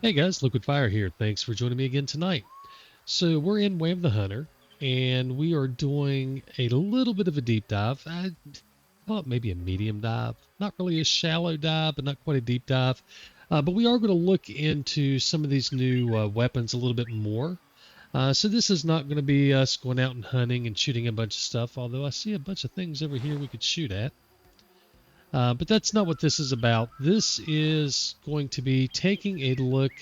Hey guys, Liquid Fire here. Thanks for joining me again tonight. So we're in Way of the Hunter, and we are doing a little bit of a deep dive. I call it maybe a medium dive. Not really a shallow dive, but not quite a deep dive. But we are going to look into some of these new weapons a little bit more. So this is not going to be us going out and hunting and shooting a bunch of stuff, although I see a bunch of things over here we could shoot at. But that's not what this is about. This is going to be taking a look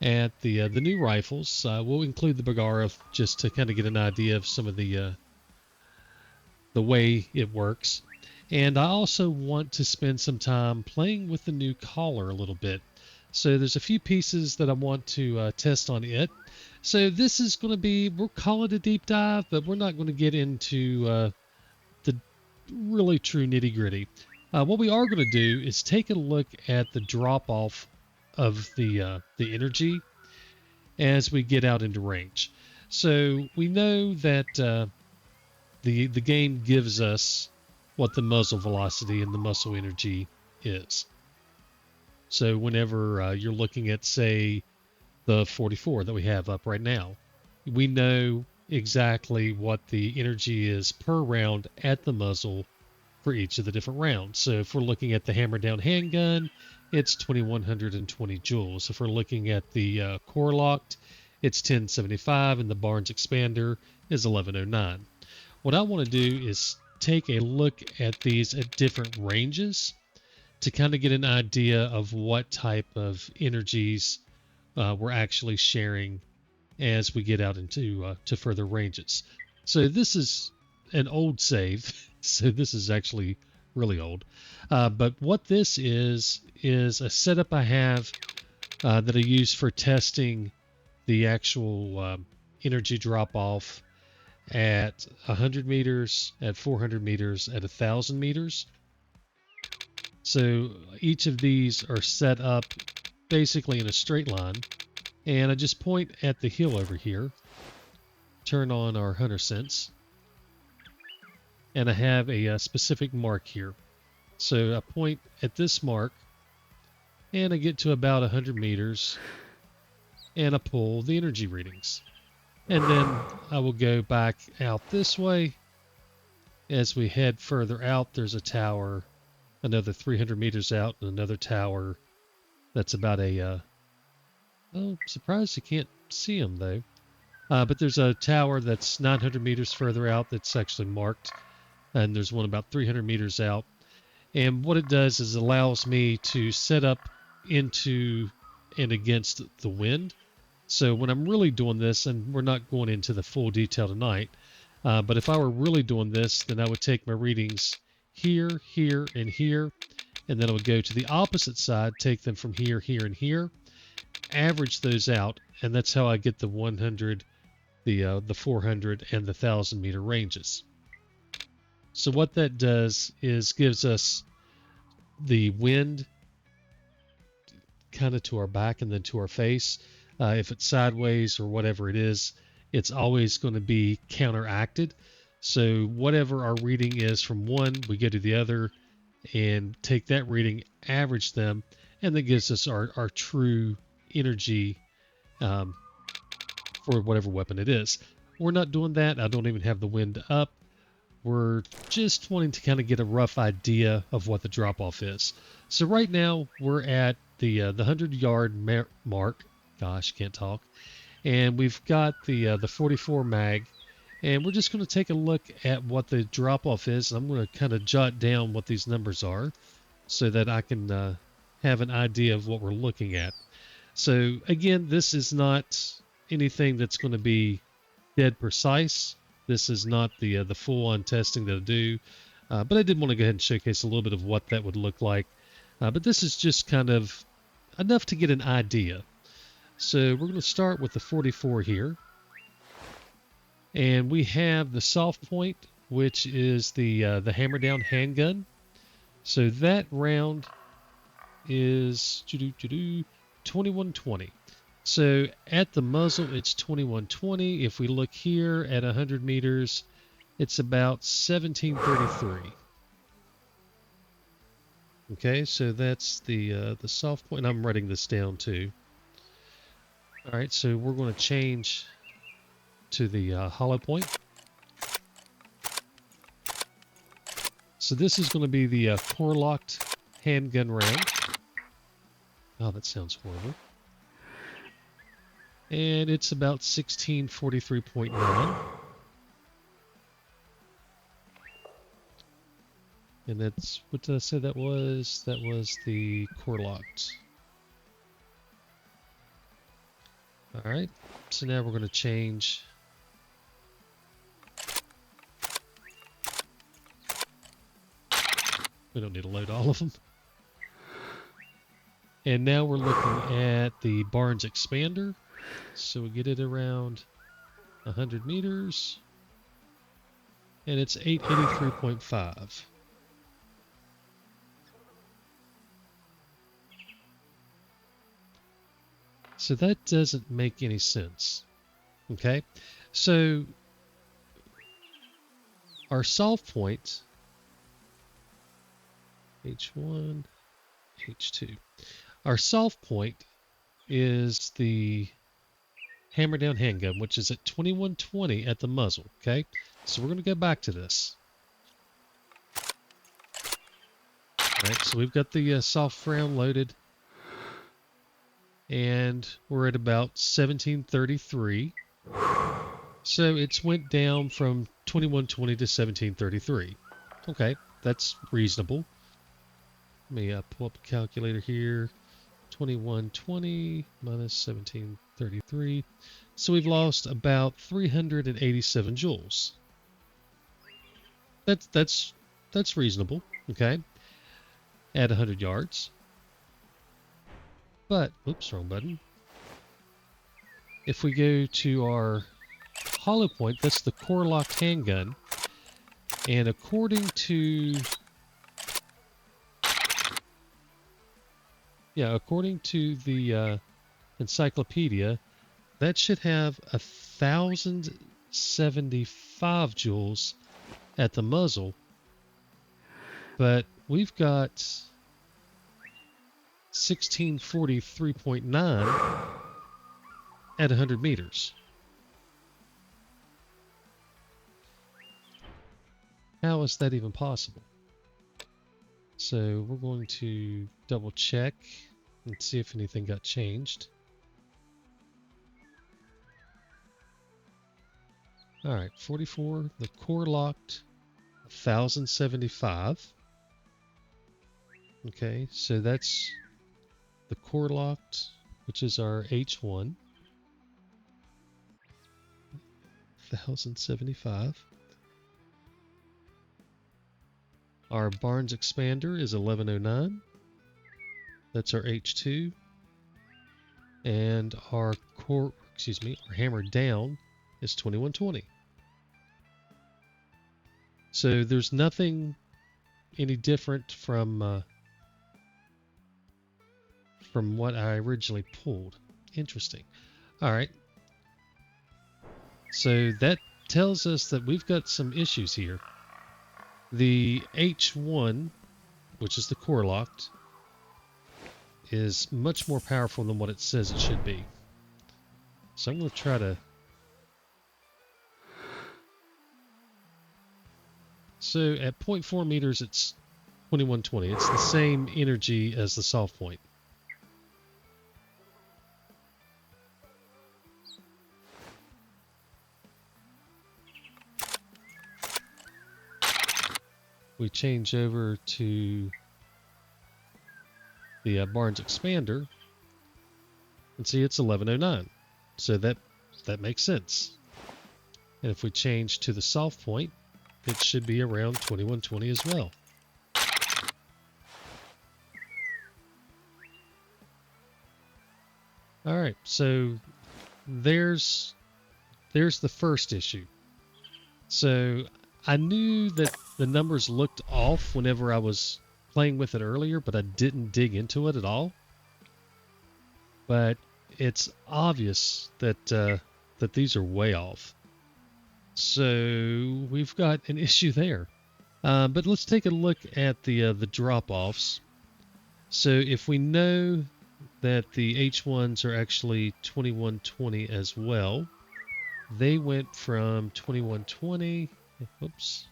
at the new rifles. We'll include the Bergara just to kind of get an idea of some of the way it works. And I also want to spend some time playing with the new collar a little bit. So there's a few pieces that I want to test on it. So this is going to be, we'll call it a deep dive, but we're not going to get into the really true nitty gritty. What we are going to do is take a look at the drop off of the energy as we get out into range. So we know that the game gives us what the muzzle velocity and the muzzle energy is. So whenever you're looking at, say, the 44 that we have up right now, we know exactly what the energy is per round at the muzzle for each of the different rounds. So if we're looking at the HammerDown handgun, it's 2120 joules. If we're looking at the Core-Lokt, it's 1075, and the Barnes expander is 1109. What I want to do is take a look at these at different ranges to kind of get an idea of what type of energies we're actually sharing as we get out into to further ranges. So this is an old save, so this is actually really old. But what this is a setup I have that I use for testing the actual energy drop-off at 100 meters, at 400 meters, at 1,000 meters. So each of these are set up basically in a straight line. And I just point at the hill over here, turn on our hunter sense, and I have a specific mark here. So I point at this mark, and I get to about 100 meters, and I pull the energy readings. And then I will go back out this way. As we head further out, there's a tower another 300 meters out, and another tower that's about a... I'm surprised you can't see them, though. But there's a tower that's 900 meters further out that's actually marked, and there's one about 300 meters out. And what it does is allows me to set up into and against the wind. So when I'm really doing this, and we're not going into the full detail tonight, but if I were really doing this, then I would take my readings here, here, and here, and then I would go to the opposite side, take them from here, here, and here, average those out, and that's how I get the 100, the 400, and the 1,000 meter ranges. So what that does is gives us the wind kind of to our back and then to our face. If it's sideways or whatever it is, it's always going to be counteracted. So whatever our reading is from one, we go to the other and take that reading, average them, and that gives us our true energy for whatever weapon it is. We're not doing that. I don't even have the wind up. We're just wanting to kind of get a rough idea of what the drop-off is. So right now we're at the 100-yard mark. Gosh, can't talk. And we've got the 44 mag, and we're just going to take a look at what the drop-off is. I'm going to kind of jot down what these numbers are so that I can have an idea of what we're looking at. So again, this is not anything that's going to be dead precise. This is not the full-on testing that I do, but I did want to go ahead and showcase a little bit of what that would look like. But this is just kind of enough to get an idea. So we're going to start with the 44 here. And we have the soft point, which is the HammerDown handgun. So that round is 2120. So at the muzzle, it's 2120. If we look here at 100 meters, it's about 1733. Okay, so that's the soft point. I'm writing this down too. All right, so we're going to change to the hollow point. So this is going to be the Core-Lokt handgun round. Oh, that sounds horrible. And it's about 1643.9. And that's, what did I say that was? That was the Core-Lokt. Alright, so now we're going to change. We don't need to load all of them. And now we're looking at the Barnes expander. So we get it around 100 meters. And it's 883.5. So that doesn't make any sense. Okay? So our solve point, H1, H2. Our solve point is the HammerDown handgun, which is at 2120 at the muzzle. Okay? So we're going to go back to this. All right, so we've got the soft round loaded. And we're at about 1733. So it's went down from 2120 to 1733. Okay, that's reasonable. Let me pull up a calculator here. 2120 minus 1733. So we've lost about 387 joules. That's reasonable. Okay, at 100 yards. But, oops, wrong button. If we go to our hollow point, that's the Core-Lokt handgun. And according to the encyclopedia, that should have 1,075 joules at the muzzle. But we've got 1643.9 at 100 meters. How is that even possible? So we're going to double check and see if anything got changed. All right, 44, the Core-Lokt, 1,075. Okay, so that's the Core-Lokt, which is our H1, 1,075. Our Barnes expander is 1109. That's our H2. And our HammerDown is 2120. So there's nothing any different from what I originally pulled. Interesting. All right. So that tells us that we've got some issues here. The H1, which is the Core-Lokt, is much more powerful than what it says it should be. So I'm going to try to... So at 0.4 meters, it's 2120. It's the same energy as the soft point. We change over to the Barnes expander and see it's 1109. So that makes sense. And if we change to the soft point, it should be around 2120 as well. All right, so there's the first issue. So I knew that the numbers looked off whenever I was playing with it earlier, but I didn't dig into it at all. But it's obvious that that these are way off. So we've got an issue there. But let's take a look at the drop-offs. So if we know that the H1s are actually 2120 as well. They went from 2120, whoops,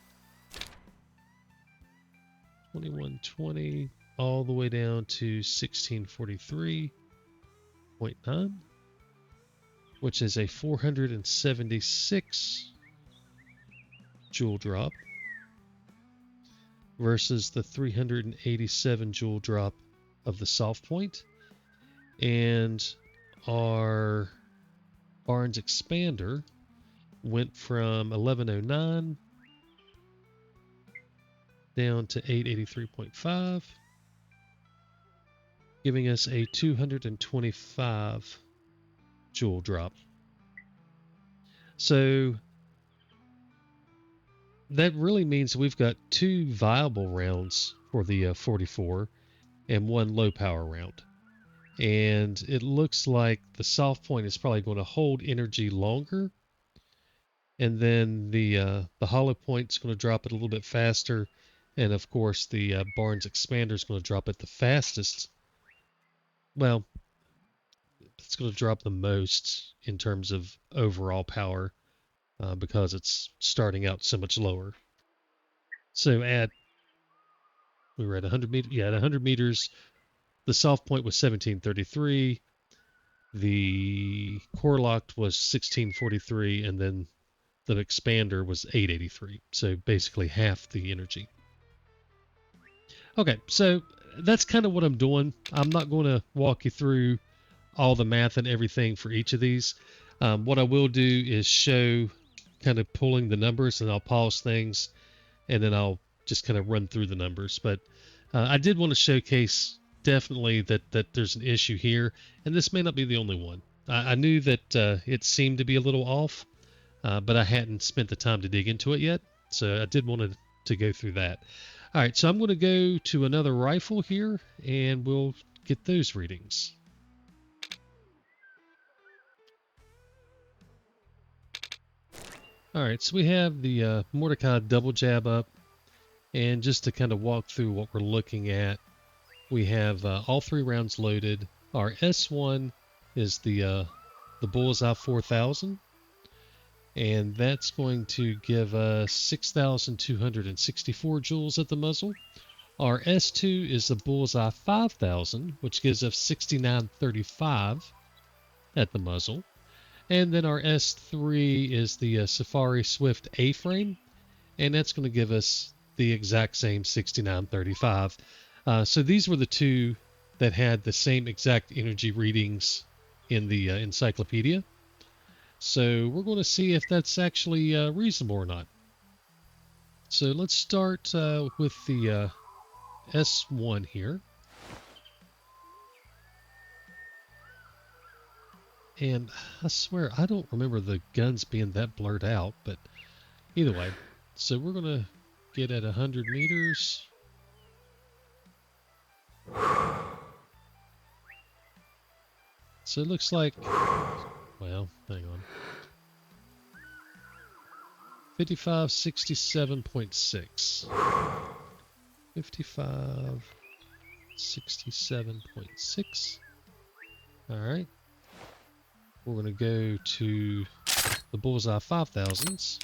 2120 all the way down to 1643.9, which is a 476 joule drop versus the 387 joule drop of the soft point. And our Barnes expander went from 1109 down to 883.5, giving us a 225 joule drop. So that really means we've got 2 viable rounds for the 44 and 1 low power round. And it looks like the soft point is probably going to hold energy longer, and then the hollow point is going to drop it a little bit faster, and of course the Barnes expander is going to drop it the fastest. Well, it's going to drop the most in terms of overall power because it's starting out so much lower. So we were at 100 meters. Yeah, at 100 meters, the soft point was 1733. The Core-Lokt was 1643, and then the expander was 883. So basically half the energy. Okay, so that's kind of what I'm doing. I'm not going to walk you through all the math and everything for each of these. What I will do is show kind of pulling the numbers, and I'll pause things, and then I'll just kind of run through the numbers. But I did want to showcase definitely that there's an issue here, and this may not be the only one. I knew that it seemed to be a little off, but I hadn't spent the time to dig into it yet, so I did want to go through that. All right, so I'm going to go to another rifle here, and we'll get those readings. All right, so we have the Mordecai Doublejab up, and just to kind of walk through what we're looking at, we have all 3 rounds loaded. Our S1 is the Bullseye 4000, and that's going to give us 6,264 joules at the muzzle. Our S2 is the Bullseye 5000, which gives us 6,935 at the muzzle. And then our S3 is the Safari Swift A-frame, and that's going to give us the exact same 6,935. So these were the 2 that had the same exact energy readings in the encyclopedia. So we're going to see if that's actually reasonable or not. So let's start with the S1 here. And I swear, I don't remember the guns being that blurred out, but either way. So we're going to get at 100 meters. So it looks like, well, hang on. 5567.6. 5567.6. All right. We're going to go to the Bullseye 5000s.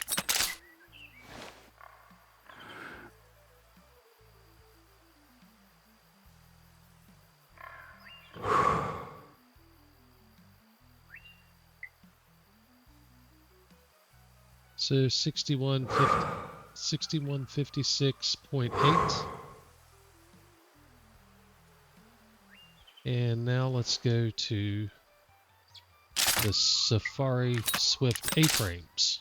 So 6156.8. And now let's go to the Safari Swift A-frames.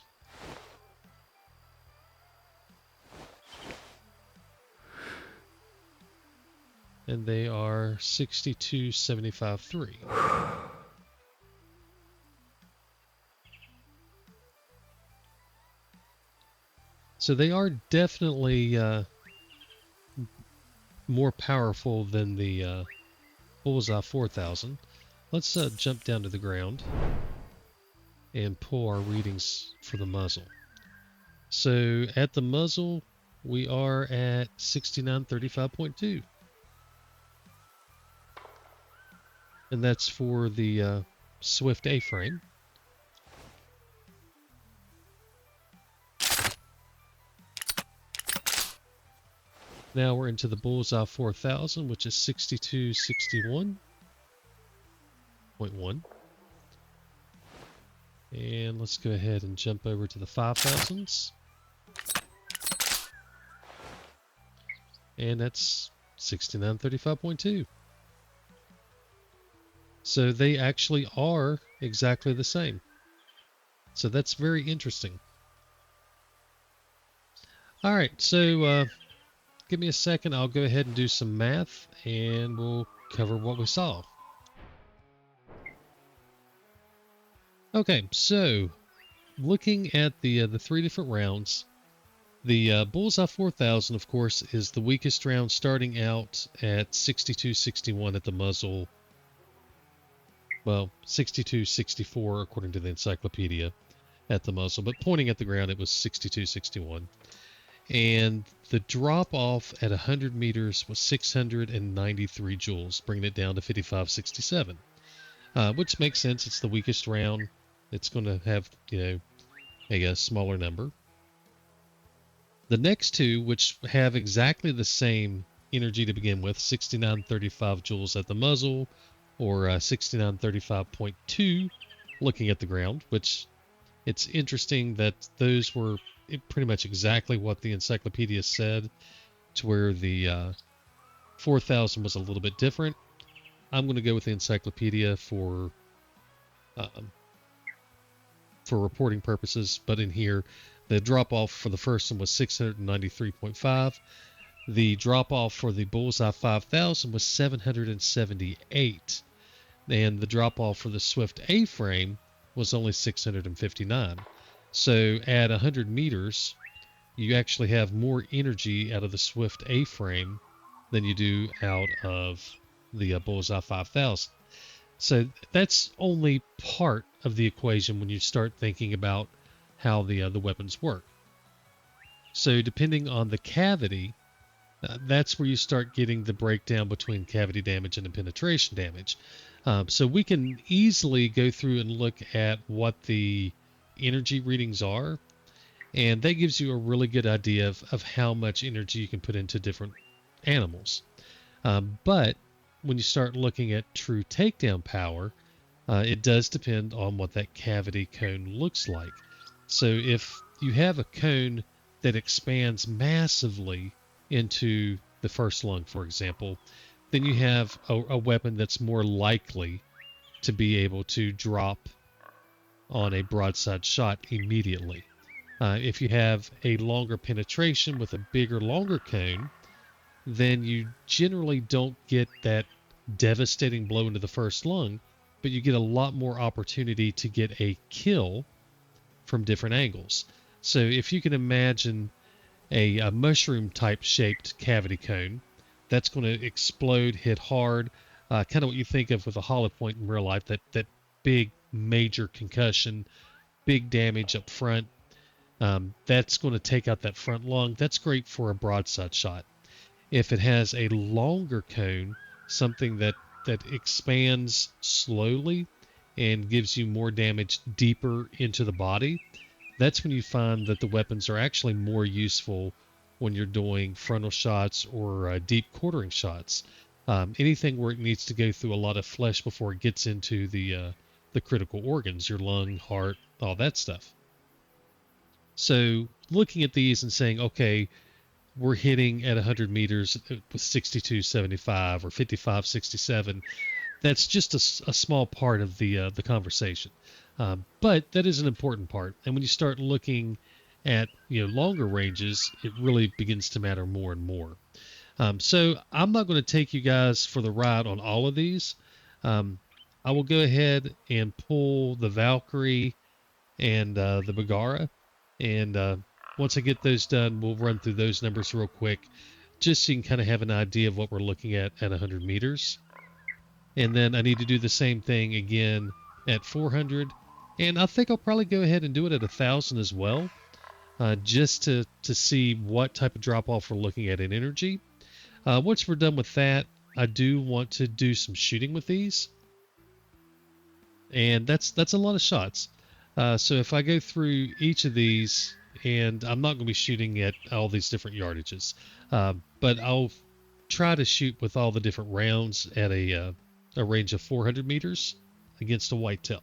And they are 6275.3. So they are definitely more powerful than the Bullseye 4000. Let's jump down to the ground and pull our readings for the muzzle. So at the muzzle, we are at 6935.2. and that's for the Swift A-frame. Now we're into the Bullseye 4000, which is 6261.1. And let's go ahead and jump over to the 5000s. And that's 6935.2. So they actually are exactly the same. So that's very interesting. All right, so give me a second. I'll go ahead and do some math, and we'll cover what we saw. Okay, so looking at the 3 different rounds, the Bullseye 4000, of course, is the weakest round, starting out at 6261 at the muzzle. Well, 6264 according to the encyclopedia at the muzzle, but pointing at the ground, it was 6261. And the drop off at 100 meters was 693 joules, bringing it down to 5567, which makes sense. It's the weakest round. It's going to have, a smaller number. The next two, which have exactly the same energy to begin with, 6935 joules at the muzzle, or 6935.2 looking at the ground, which it's interesting that those were pretty much exactly what the encyclopedia said, to where the 4000 was a little bit different. I'm going to go with the encyclopedia for reporting purposes, but in here, the drop-off for the first one was 693.5. The drop-off for the Bullseye 5000 was 778. And the drop-off for the Swift A-frame was only 659. So at 100 meters, you actually have more energy out of the Swift A-frame than you do out of the Bullseye 5000. So that's only part of the equation when you start thinking about how the weapons work. So depending on the cavity, that's where you start getting the breakdown between cavity damage and penetration damage. So we can easily go through and look at what the energy readings are, and that gives you a really good idea of how much energy you can put into different animals. But when you start looking at true takedown power, it does depend on what that cavity cone looks like. So if you have a cone that expands massively into the first lung, for example, then you have a weapon that's more likely to be able to drop on a broadside shot immediately. If you have a longer penetration with a bigger, longer cone, then you generally don't get that devastating blow into the first lung, but you get a lot more opportunity to get a kill from different angles. So if you can imagine a mushroom type shaped cavity cone, that's going to explode, hit hard, kind of what you think of with a hollow point in real life, that big major concussion, big damage up front. That's going to take out that front lung. That's great for a broadside shot. If it has a longer cone, something that expands slowly and gives you more damage deeper into the body, that's when you find that the weapons are actually more useful when you're doing frontal shots or deep quartering shots. Anything where it needs to go through a lot of flesh before it gets into the critical organs, your lung, heart, all that stuff. So looking at these and saying, okay, we're hitting at 100 meters with 62.75 or 55.67. That's just a small part of the conversation, but that is an important part. And when you start looking at longer ranges, it really begins to matter more and more. So I'm not going to take you guys for the ride on all of these. I will go ahead and pull the Valkyrie and the Bergara, and once I get those done, we'll run through those numbers real quick, just so you can kind of have an idea of what we're looking at 100 meters. And then I need to do the same thing again at 400. And I think I'll probably go ahead and do it at 1,000 as well, just to see what type of drop-off we're looking at in energy. Once we're done with that, I do want to do some shooting with these. and that's a lot of shots. So if I go through each of these, and I'm not going to be shooting at all these different yardages, but I'll try to shoot with all the different rounds at a range of 400 meters against a whitetail.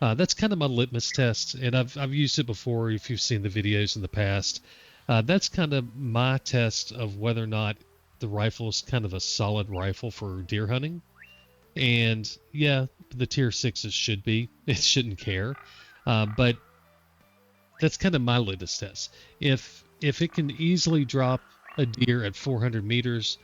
That's kind of my litmus test, and I've used it before if you've seen the videos in the past. That's kind of my test of whether or not the rifle is kind of a solid rifle for deer hunting. And yeah, the tier sixes should be. It shouldn't care. But that's kind of my litmus test. If it can easily drop a deer at 400 meters,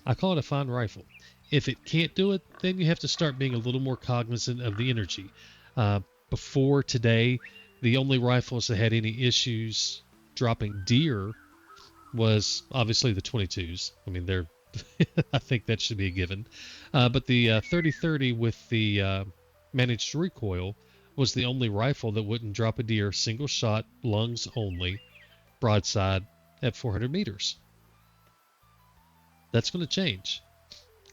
I call it a fine rifle. If it can't do it, then you have to start being a little more cognizant of the energy. Uh, Before today, the only rifles that had any issues dropping deer was obviously the 22s. I mean, they're I think that should be a given. But the 30-30 with the managed recoil was the only rifle that wouldn't drop a deer single shot, lungs only, broadside at 400 meters. That's going to change.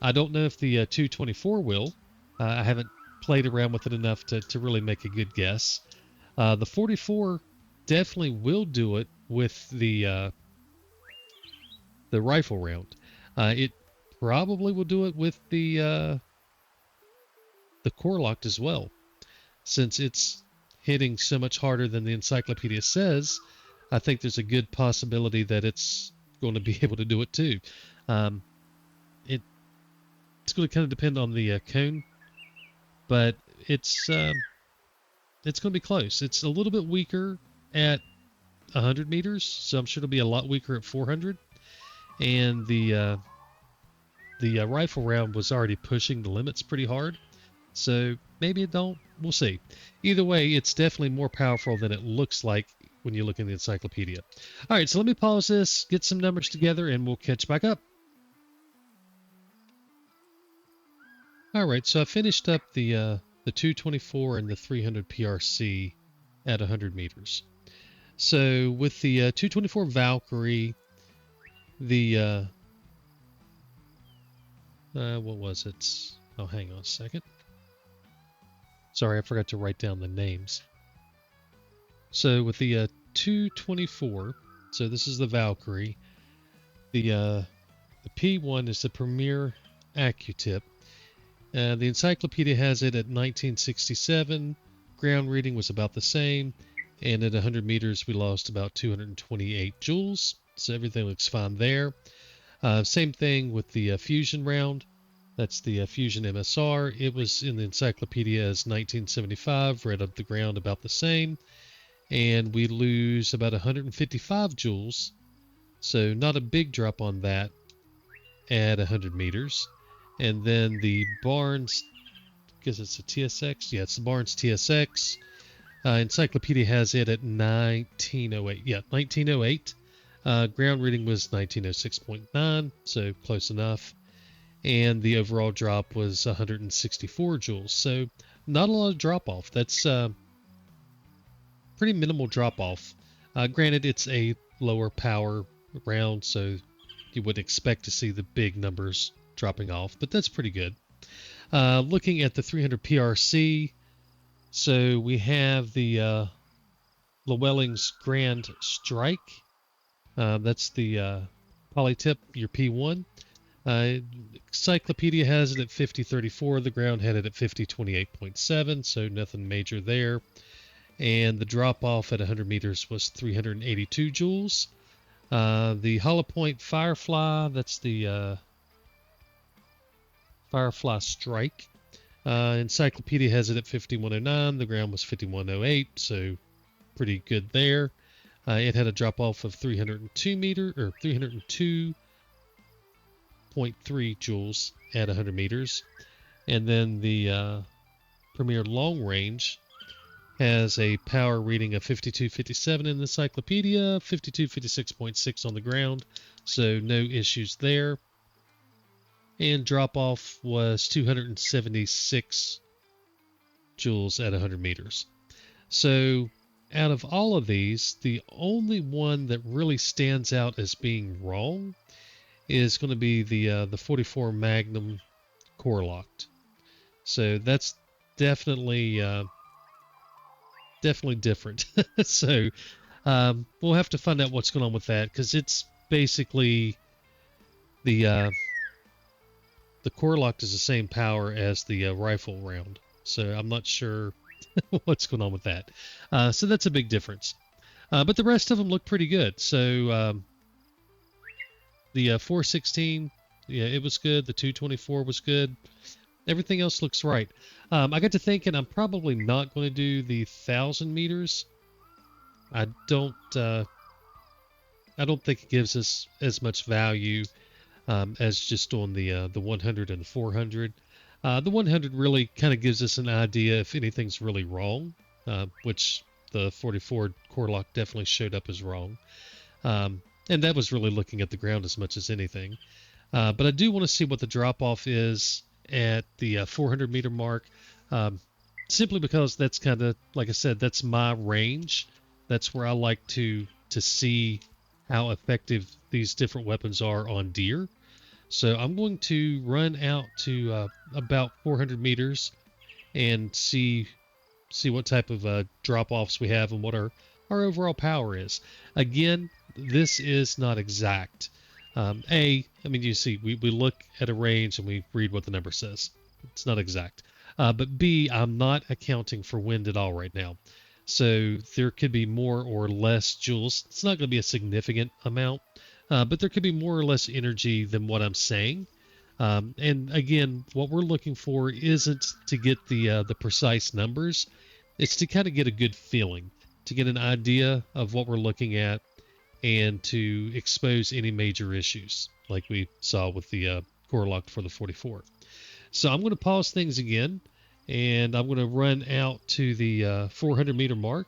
I don't know if the 224 will. I haven't played around with it enough to really make a good guess. The 44 definitely will do it with the rifle round. It probably will do it with the Core-Lokt as well, since it's hitting so much harder than the encyclopedia says. I think there's a good possibility that it's going to be able to do it too. It's going to kind of depend on the cone, but it's going to be close. It's a little bit weaker at 100 meters, so I'm sure it'll be a lot weaker at 400. And the rifle round was already pushing the limits pretty hard, so maybe it don't. We'll see. Either way, it's definitely more powerful than it looks like when you look in the encyclopedia. All right, so let me pause this, get some numbers together, and we'll catch back up. All right, so I finished up the 224 and the 300 PRC at 100 meters. So with the 224 Valkyrie, the what was it? Oh, hang on a second. Sorry, I forgot to write down the names. So with the 224, so this is the Valkyrie. The P1 is the Premier Accutip. The encyclopedia has it at 1967. Ground reading was about the same. And at 100 meters, we lost about 228 joules. So everything looks fine there. Same thing with the Fusion round. That's the Fusion MSR. It was in the encyclopedia as 1975. Read up the ground about the same. And we lose about 155 joules. So not a big drop on that at 100 meters. And then the Barnes, because it's a TSX. Yeah, it's the Barnes TSX. Encyclopedia has it at 1908. Yeah, 1908. Ground reading was 1906.9, so close enough. And the overall drop was 164 joules. So not a lot of drop off. That's pretty minimal drop off. Granted, it's a lower power round, so you would expect to see the big numbers dropping off, but that's pretty good. Looking at the 300 PRC, so we have the Lewellings Grande Strike. That's the polytip, your P1. Encyclopedia has it at 5034. The ground had it at 5028.7, so nothing major there. And the drop off at 100 meters was 382 joules. The hollow point Firefly, that's the Firefly Strike. Encyclopedia has it at 5109. The ground was 5108, so pretty good there. It had a drop off of 302.3 joules at 100 meters. And then the Premier Long Range has a power reading of 5257 in the encyclopedia, 5256.6 on the ground, so no issues there. And drop off was 276 joules at 100 meters. So out of all of these, the only one that really stands out as being wrong is going to be the 44 Magnum Core-Lokt. So that's definitely definitely different. So we'll have to find out what's going on with that, because it's basically the Core-Lokt is the same power as the rifle round. So I'm not sure what's going on with that. So that's a big difference. But the rest of them look pretty good. So the 416, yeah, it was good. The 224 was good. Everything else looks right. I got to thinking I'm probably not going to do the 1,000 meters. I don't think it gives us as much value as just on the 100 and 400. The 100 really kind of gives us an idea if anything's really wrong, which the 44 Core-Lokt definitely showed up as wrong. And that was really looking at the ground as much as anything. But I do want to see what the drop-off is at the 400 meter mark, simply because that's kind of, like I said, that's my range. That's where I like to see how effective these different weapons are on deer. So I'm going to run out to about 400 meters and see what type of drop-offs we have and what our overall power is. Again, this is not exact. I mean, you see, we look at a range and we read what the number says. It's not exact. But B, I'm not accounting for wind at all right now. So there could be more or less joules. It's not going to be a significant amount, but there could be more or less energy than what I'm saying. And again, what we're looking for isn't to get the precise numbers. It's to kind of get a good feeling, to get an idea of what we're looking at, and to expose any major issues like we saw with the Core-Lokt for the 44. So I'm going to pause things again, and I'm going to run out to the 400 meter mark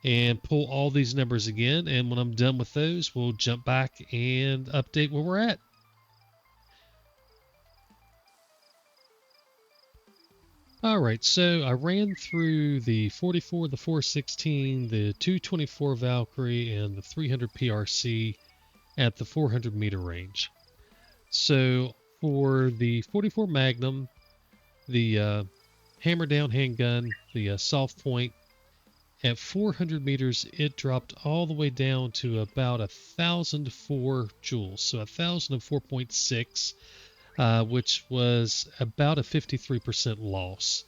and pull all these numbers again. And when I'm done with those, we'll jump back and update where we're at. All right, so I ran through the 44, the 416, the 224 Valkyrie, and the 300 PRC at the 400 meter range. So for the 44 Magnum, the HammerDown handgun, the soft point, at 400 meters, it dropped all the way down to about 1,004 joules, so 1,004.6. Which was about a 53% loss.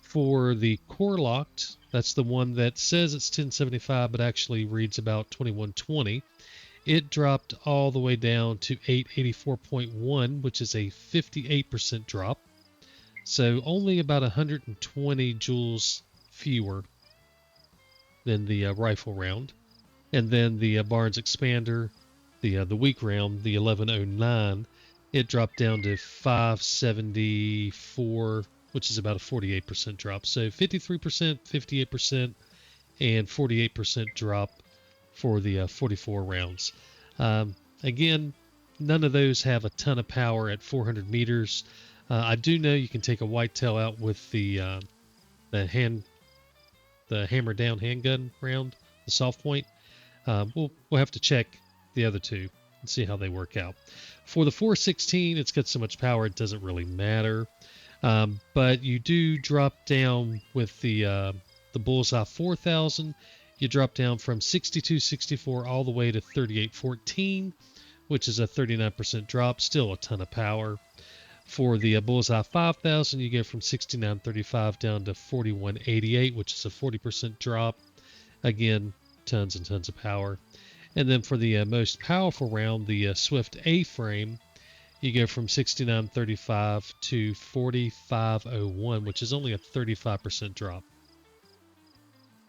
For the Core-Lokt, that's the one that says it's 1075 but actually reads about 2120, it dropped all the way down to 884.1, which is a 58% drop. So only about 120 joules fewer than the rifle round. And then the Barnes Expander, the weak round, the 1109, it dropped down to 574, which is about a 48% drop. So 53%, 58%, and 48% drop for the 44 rounds. Again, none of those have a ton of power at 400 meters. I do know you can take a whitetail out with the HammerDown handgun round, the soft point. We'll have to check the other two and see how they work out. For the 416, it's got so much power it doesn't really matter. But you do drop down with the Bullseye 4000. You drop down from 6264 all the way to 3814, which is a 39% drop. Still a ton of power. For the Bullseye 5000, you go from 6935 down to 4188, which is a 40% drop. Again, tons and tons of power. And then for the most powerful round, the Swift A-frame, you go from 6935 to 4501, which is only a 35% drop.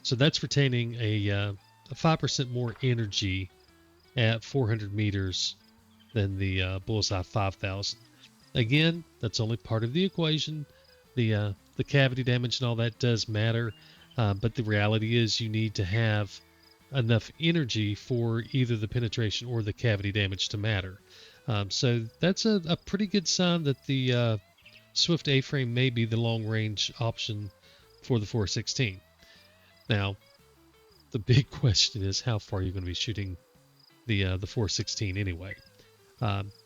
So that's retaining a 5% more energy at 400 meters than the Bullseye 5000. Again, that's only part of the equation. The cavity damage and all that does matter, but the reality is you need to have enough energy for either the penetration or the cavity damage to matter. So that's a pretty good sign that the Swift A-frame may be the long-range option for the 416. Now, the big question is how far you're going to be shooting the 416 anyway.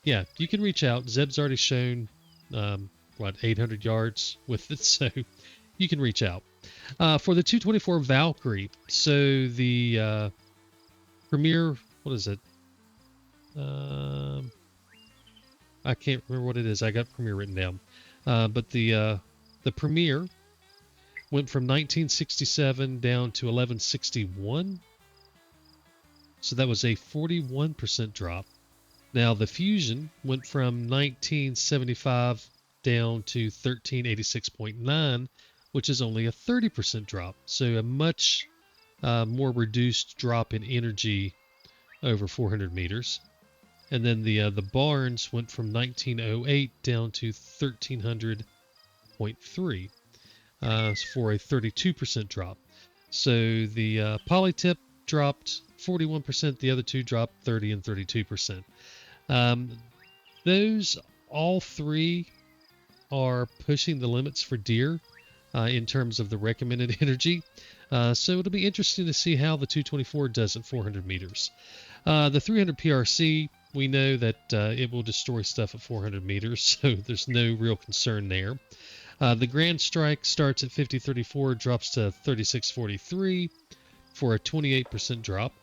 Yeah, you can reach out. Zeb's already shown 800 yards with it, so you can reach out. For the 224 Valkyrie, so the Premier, what is it? I can't remember what it is. I got Premier written down. But the Premier went from 1967 down to 1161. So that was a 41% drop. Now the Fusion went from 1975 down to 1386.9, which is only a 30% drop. So a much more reduced drop in energy over 400 meters. And then the Barnes went from 1908 down to 1300.3 for a 32% drop. So the Polytip dropped 41%, the other two dropped 30 and 32%. Those all three are pushing the limits for deer in terms of the recommended energy. So it'll be interesting to see how the 224 does at 400 meters. The 300 PRC, we know that it will destroy stuff at 400 meters, so there's no real concern there. The Grand Strike starts at 50.34, drops to 36.43 for a 28% drop.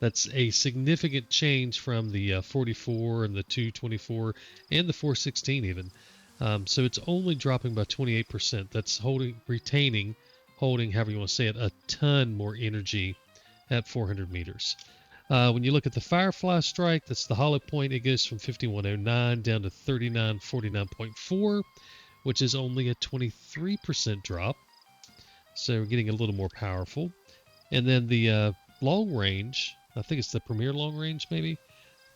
That's a significant change from the 44 and the 224 and the 416 even. So it's only dropping by 28%. That's holding, however you want to say it, a ton more energy at 400 meters. When you look at the Firefly strike, that's the hollow point. It goes from 5109 down to 3949.4, which is only a 23% drop. So we're getting a little more powerful. And then the long range, I think it's the Premier long range maybe.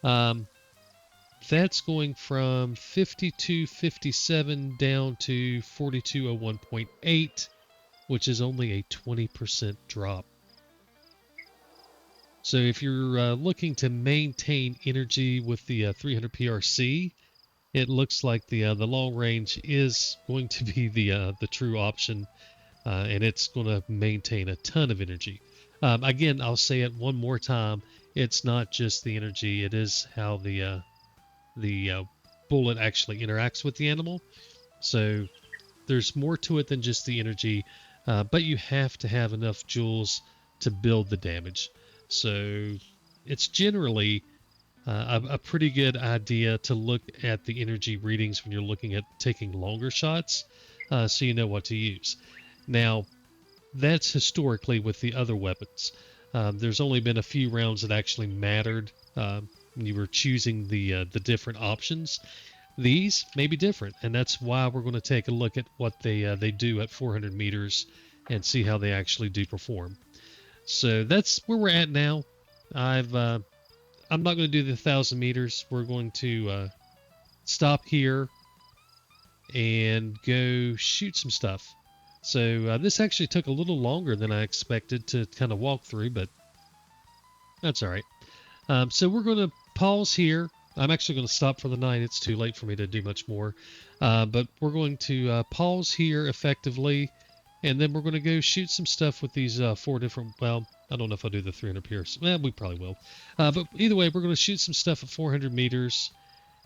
That's going from 5257 down to 4201.8, which is only a 20% drop. So if you're looking to maintain energy with the 300 PRC, it looks like the long range is going to be the true option, and it's going to maintain a ton of energy. Again, I'll say it one more time. It's not just the energy; it is how the bullet actually interacts with the animal. So there's more to it than just the energy, but you have to have enough joules to build the damage. So it's generally a pretty good idea to look at the energy readings when you're looking at taking longer shots, so you know what to use. Now, that's historically with the other weapons. There's only been a few rounds that actually mattered when you were choosing the different options. These may be different, and that's why we're going to take a look at what they do at 400 meters and see how they actually do perform. So that's where we're at now. I'm not going to do the 1,000 meters. We're going to stop here and go shoot some stuff. So this actually took a little longer than I expected to kind of walk through, but that's all right. So we're going to pause here. I'm actually going to stop for the night. It's too late for me to do much more. But we're going to pause here effectively, and then we're going to go shoot some stuff with these four different, well, I don't know if I'll do the 300 Pierce. Well, we probably will. But either way, we're going to shoot some stuff at 400 meters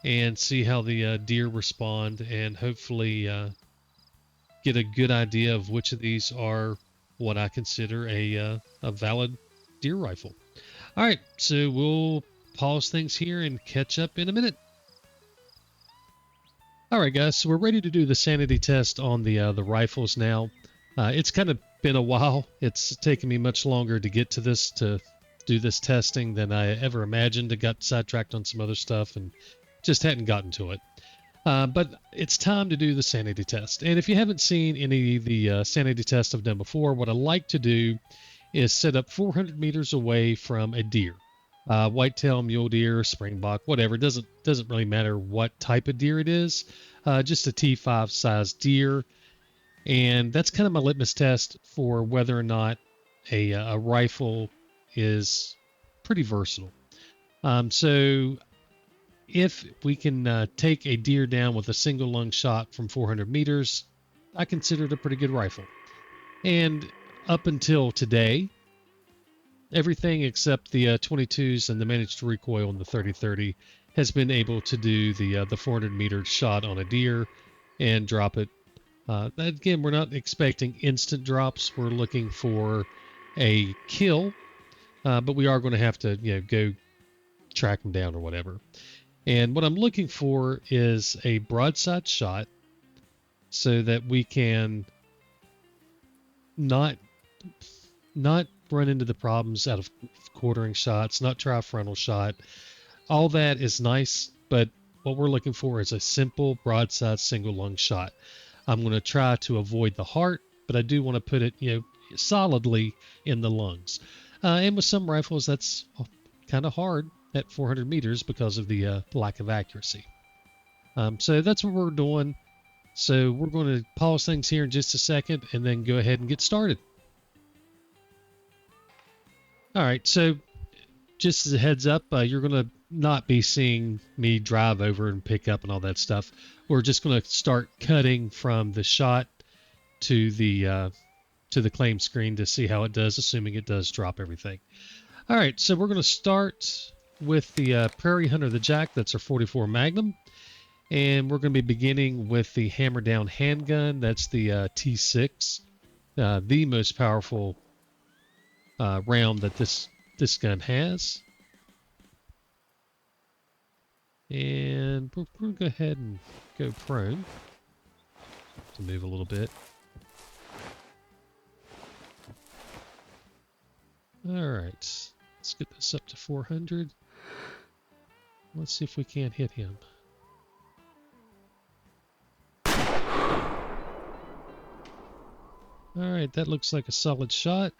and see how the deer respond, and hopefully get a good idea of which of these are what I consider a valid deer rifle. All right, so we'll pause things here and catch up in a minute. All right, guys, so we're ready to do the sanity test on the rifles now. It's kind of been a while. It's taken me much longer to get to this, to do this testing, than I ever imagined. I got sidetracked on some other stuff and just hadn't gotten to it. But it's time to do the sanity test. And if you haven't seen any of the sanity tests I've done before, what I like to do is set up 400 meters away from a deer. Whitetail, mule deer, springbok, whatever. It doesn't really matter what type of deer it is. Just a T5 size deer. And that's kind of my litmus test for whether or not a rifle is pretty versatile. So if we can take a deer down with a single lung shot from 400 meters, I consider it a pretty good rifle. And up until today, everything except the 22s and the managed recoil and the 30-30 has been able to do the 400 meter shot on a deer and drop it Again, we're not expecting instant drops. We're looking for a kill, but we are going to have to, go track them down or whatever. And what I'm looking for is a broadside shot so that we can not run into the problems out of quartering shots, not try a frontal shot. All that is nice, but what we're looking for is a simple broadside single lung shot. I'm going to try to avoid the heart, but I do want to put it, solidly in the lungs. And with some rifles, that's kind of hard at 400 meters because of the lack of accuracy. So that's what we're doing. So we're going to pause things here in just a second and then go ahead and get started. All right, so just as a heads up, you're going to not be seeing me drive over and pick up and all that stuff. We're just going to start cutting from the shot to the claim screen to see how it does, assuming it does drop everything. All right, so we're going to start with the Prarie the Jack. That's our 44 Magnum. And we're going to be beginning with the HammerDown handgun. That's the T6, the most powerful round that this gun has. And we're going to go ahead and go prone to move a little bit. All right, let's get this up to 400. Let's see if we can't hit him. All right, that looks like a solid shot.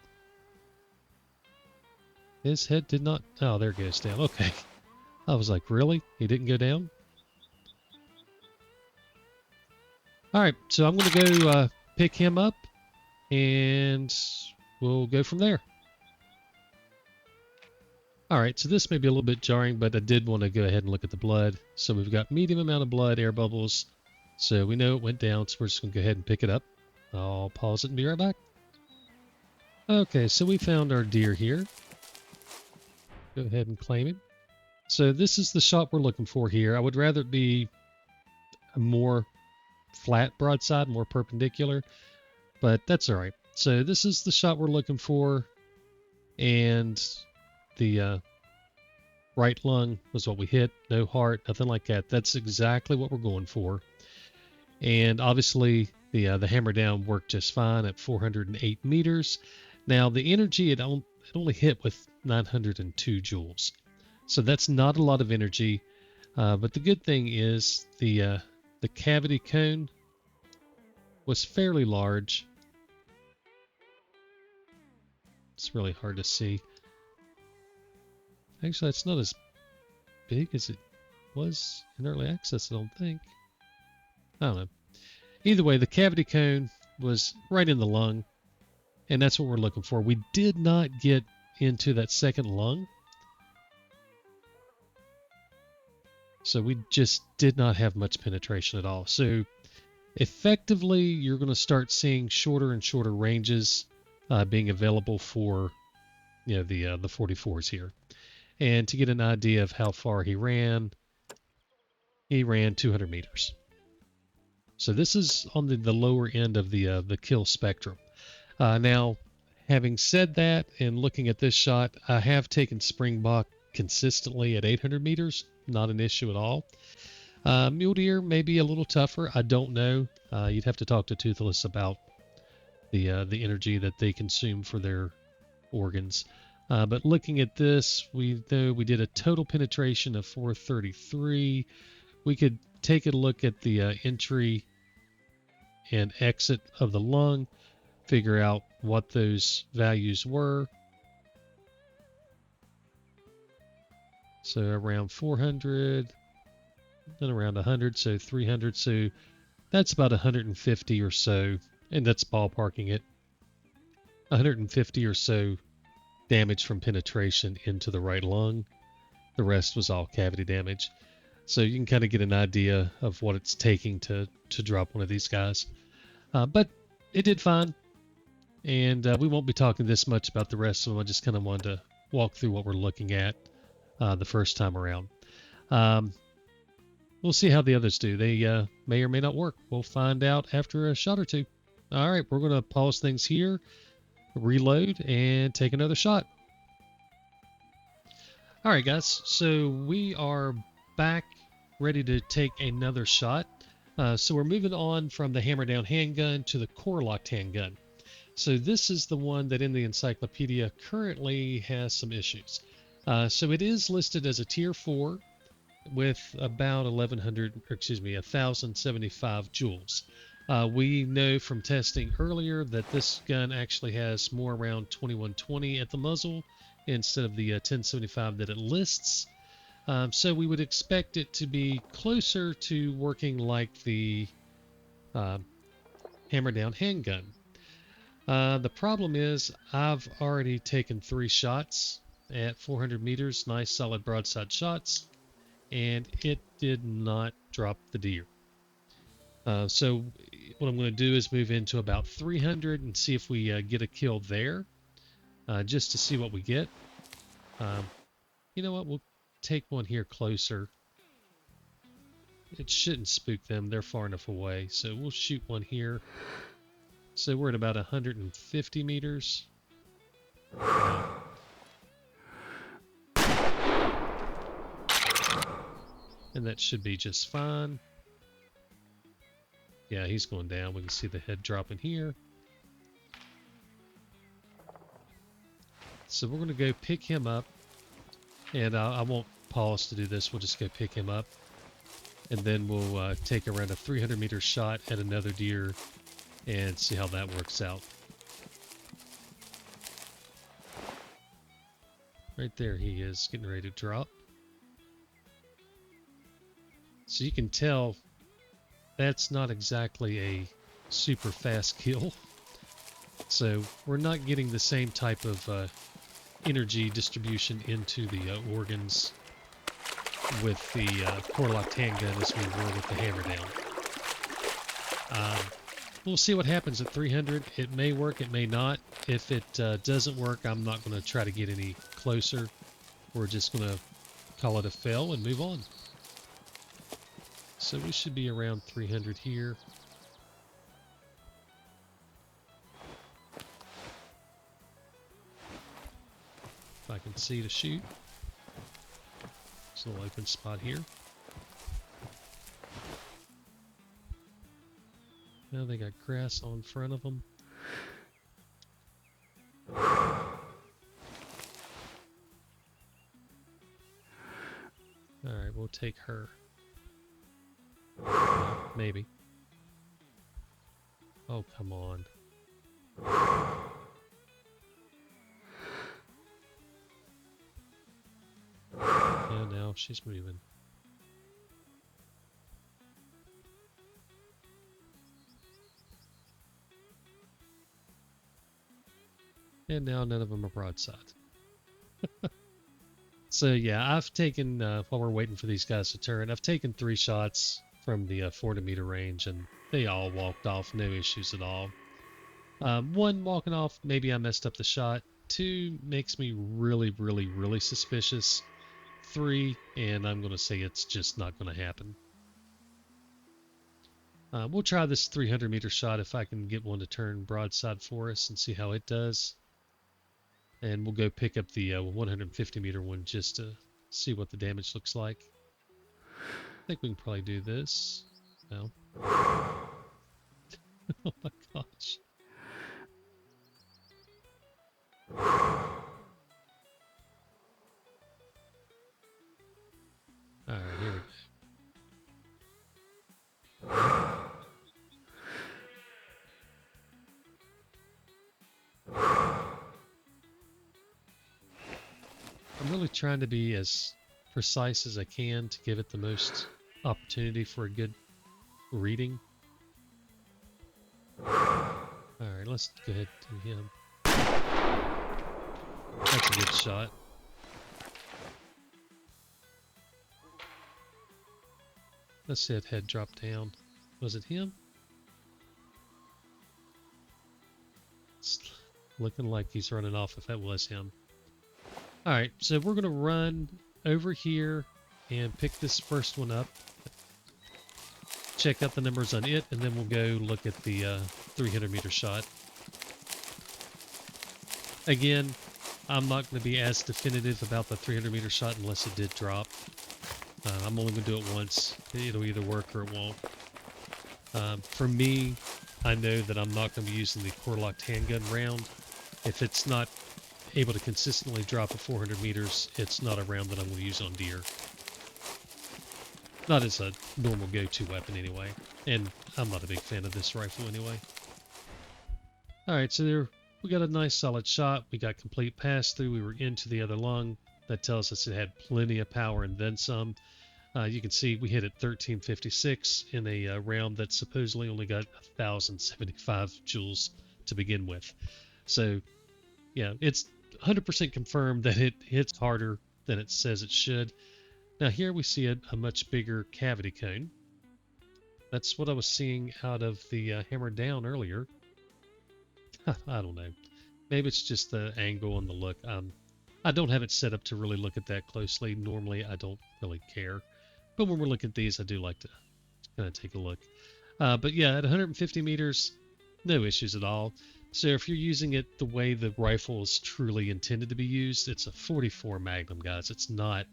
His head did not... Oh, there it goes down. Okay. I was like, really? He didn't go down? All right, so I'm going to go pick him up, and we'll go from there. All right, so this may be a little bit jarring, but I did want to go ahead and look at the blood. So we've got medium amount of blood, air bubbles. So we know it went down, so we're just going to go ahead and pick it up. I'll pause it and be right back. Okay, so we found our deer here. Go ahead and claim him. So this is the shot we're looking for here. I would rather it be a more flat broadside, more perpendicular, but that's all right. So this is the shot we're looking for, and the right lung was what we hit. No heart, nothing like that. That's exactly what we're going for. And obviously the HammerDown worked just fine at 408 meters. Now the energy, it only hit with 902 joules. So that's not a lot of energy. But the good thing is the cavity cone was fairly large. It's really hard to see. Actually, it's not as big as it was in early access, I don't think. I don't know. Either way, the cavity cone was right in the lung, and that's what we're looking for. We did not get into that second lung, so we just did not have much penetration at all. So effectively, you're going to start seeing shorter and shorter ranges being available for the 44s here. And to get an idea of how far he ran 200 meters. So this is on the lower end of the kill spectrum. Now, having said that and looking at this shot, I have taken springbok consistently at 800 meters. Not an issue at all. Mule deer may be a little tougher. I don't know. You'd have to talk to Toothless about the energy that they consume for their organs. But looking at this, we know we did a total penetration of 433. We could take a look at the entry and exit of the lung, figure out what those values were. So around 400, then around 100, so 300. So that's about 150 or so, and that's ballparking it. 150 or so damage from penetration into the right lung. The rest was all cavity damage. So you can kind of get an idea of what it's taking to drop one of these guys. But it did fine. And we won't be talking this much about the rest of them. I just kind of wanted to walk through what we're looking at the first time around. we'll see how the others do. They may or may not work. We'll find out after a shot or two. All right, we're going to pause things here, reload, and take another shot. All right, guys, so we are back ready to take another shot. So we're moving on from the HammerDown handgun to the Core-Lokt handgun. So this is the one that in the encyclopedia currently has some issues. So it is listed as a tier 4 with about 1,075 joules. We know from testing earlier that this gun actually has more around 2120 at the muzzle instead of the 1075 that it lists. So we would expect it to be closer to working like the HammerDown handgun. The problem is I've already taken 3 shots at 400 meters, nice solid broadside shots, and it did not drop the deer. So what I'm going to do is move into about 300 and see if we get a kill there, just to see what we get. You know what, we'll take one here closer. It shouldn't spook them, they're far enough away, so we'll shoot one here. So we're at about 150 meters. And that should be just fine. Yeah, he's going down. We can see the head dropping here. So we're going to go pick him up. And I won't pause to do this. We'll just go pick him up. And then we'll take around a 300-meter shot at another deer and see how that works out. Right there he is, getting ready to drop. So you can tell that's not exactly a super fast kill. So we're not getting the same type of energy distribution into the organs with the Core-Lokt handgun as we were with the HammerDown. We'll see what happens at 300. It may work, it may not. If it doesn't work, I'm not going to try to get any closer. We're just going to call it a fail and move on. So we should be around 300 here. If I can see to shoot. There's a little open spot here. Now they got grass on front of them. Alright, we'll take her. Maybe. Oh, come on. Yeah, now she's moving. And now none of them are broadside. So yeah, I've taken, while we're waiting for these guys to turn, I've taken 3 shots from the 40 meter range and they all walked off, no issues at all. 1, walking off, maybe I messed up the shot. 2, makes me really suspicious. 3, and I'm going to say it's just not going to happen. We'll try this 300 meter shot if I can get one to turn broadside for us and see how it does. And we'll go pick up the 150 meter one just to see what the damage looks like. I think we can probably do this. No. Oh my gosh. Alright, here we go. I'm really trying to be as precise as I can to give it the most opportunity for a good reading. Alright, let's go ahead to him. That's a good shot. Let's see that head drop down. Was it him? It's looking like he's running off if that was him. Alright, so we're going to run over here and pick this first one up. check out the numbers on it, and then we'll go look at the 300-meter shot. Again, I'm not going to be as definitive about the 300-meter shot unless it did drop. I'm only going to do it once. It'll either work or it won't. For me, I know that I'm not going to be using the Core-Lokt handgun round. If it's not able to consistently drop at 400 meters, it's not a round that I'm going to use on deer. Not as a normal go-to weapon anyway. And I'm not a big fan of this rifle anyway. Alright, so there we got a nice solid shot. We got complete pass-through. We were into the other lung. That tells us it had plenty of power and then some. You can see we hit at 1356 in a round that supposedly only got 1,075 joules to begin with. So, yeah, it's 100% confirmed that it hits harder than it says it should. Now here we see a much bigger cavity cone. That's what I was seeing out of the HammerDown earlier. I don't know. Maybe it's just the angle and the look. I don't have it set up to really look at that closely. Normally, I don't really care. But when we're looking at these, I do like to kind of take a look. But yeah, at 150 meters, no issues at all. So if you're using it the way the rifle is truly intended to be used, it's a 44 Magnum, guys. It's not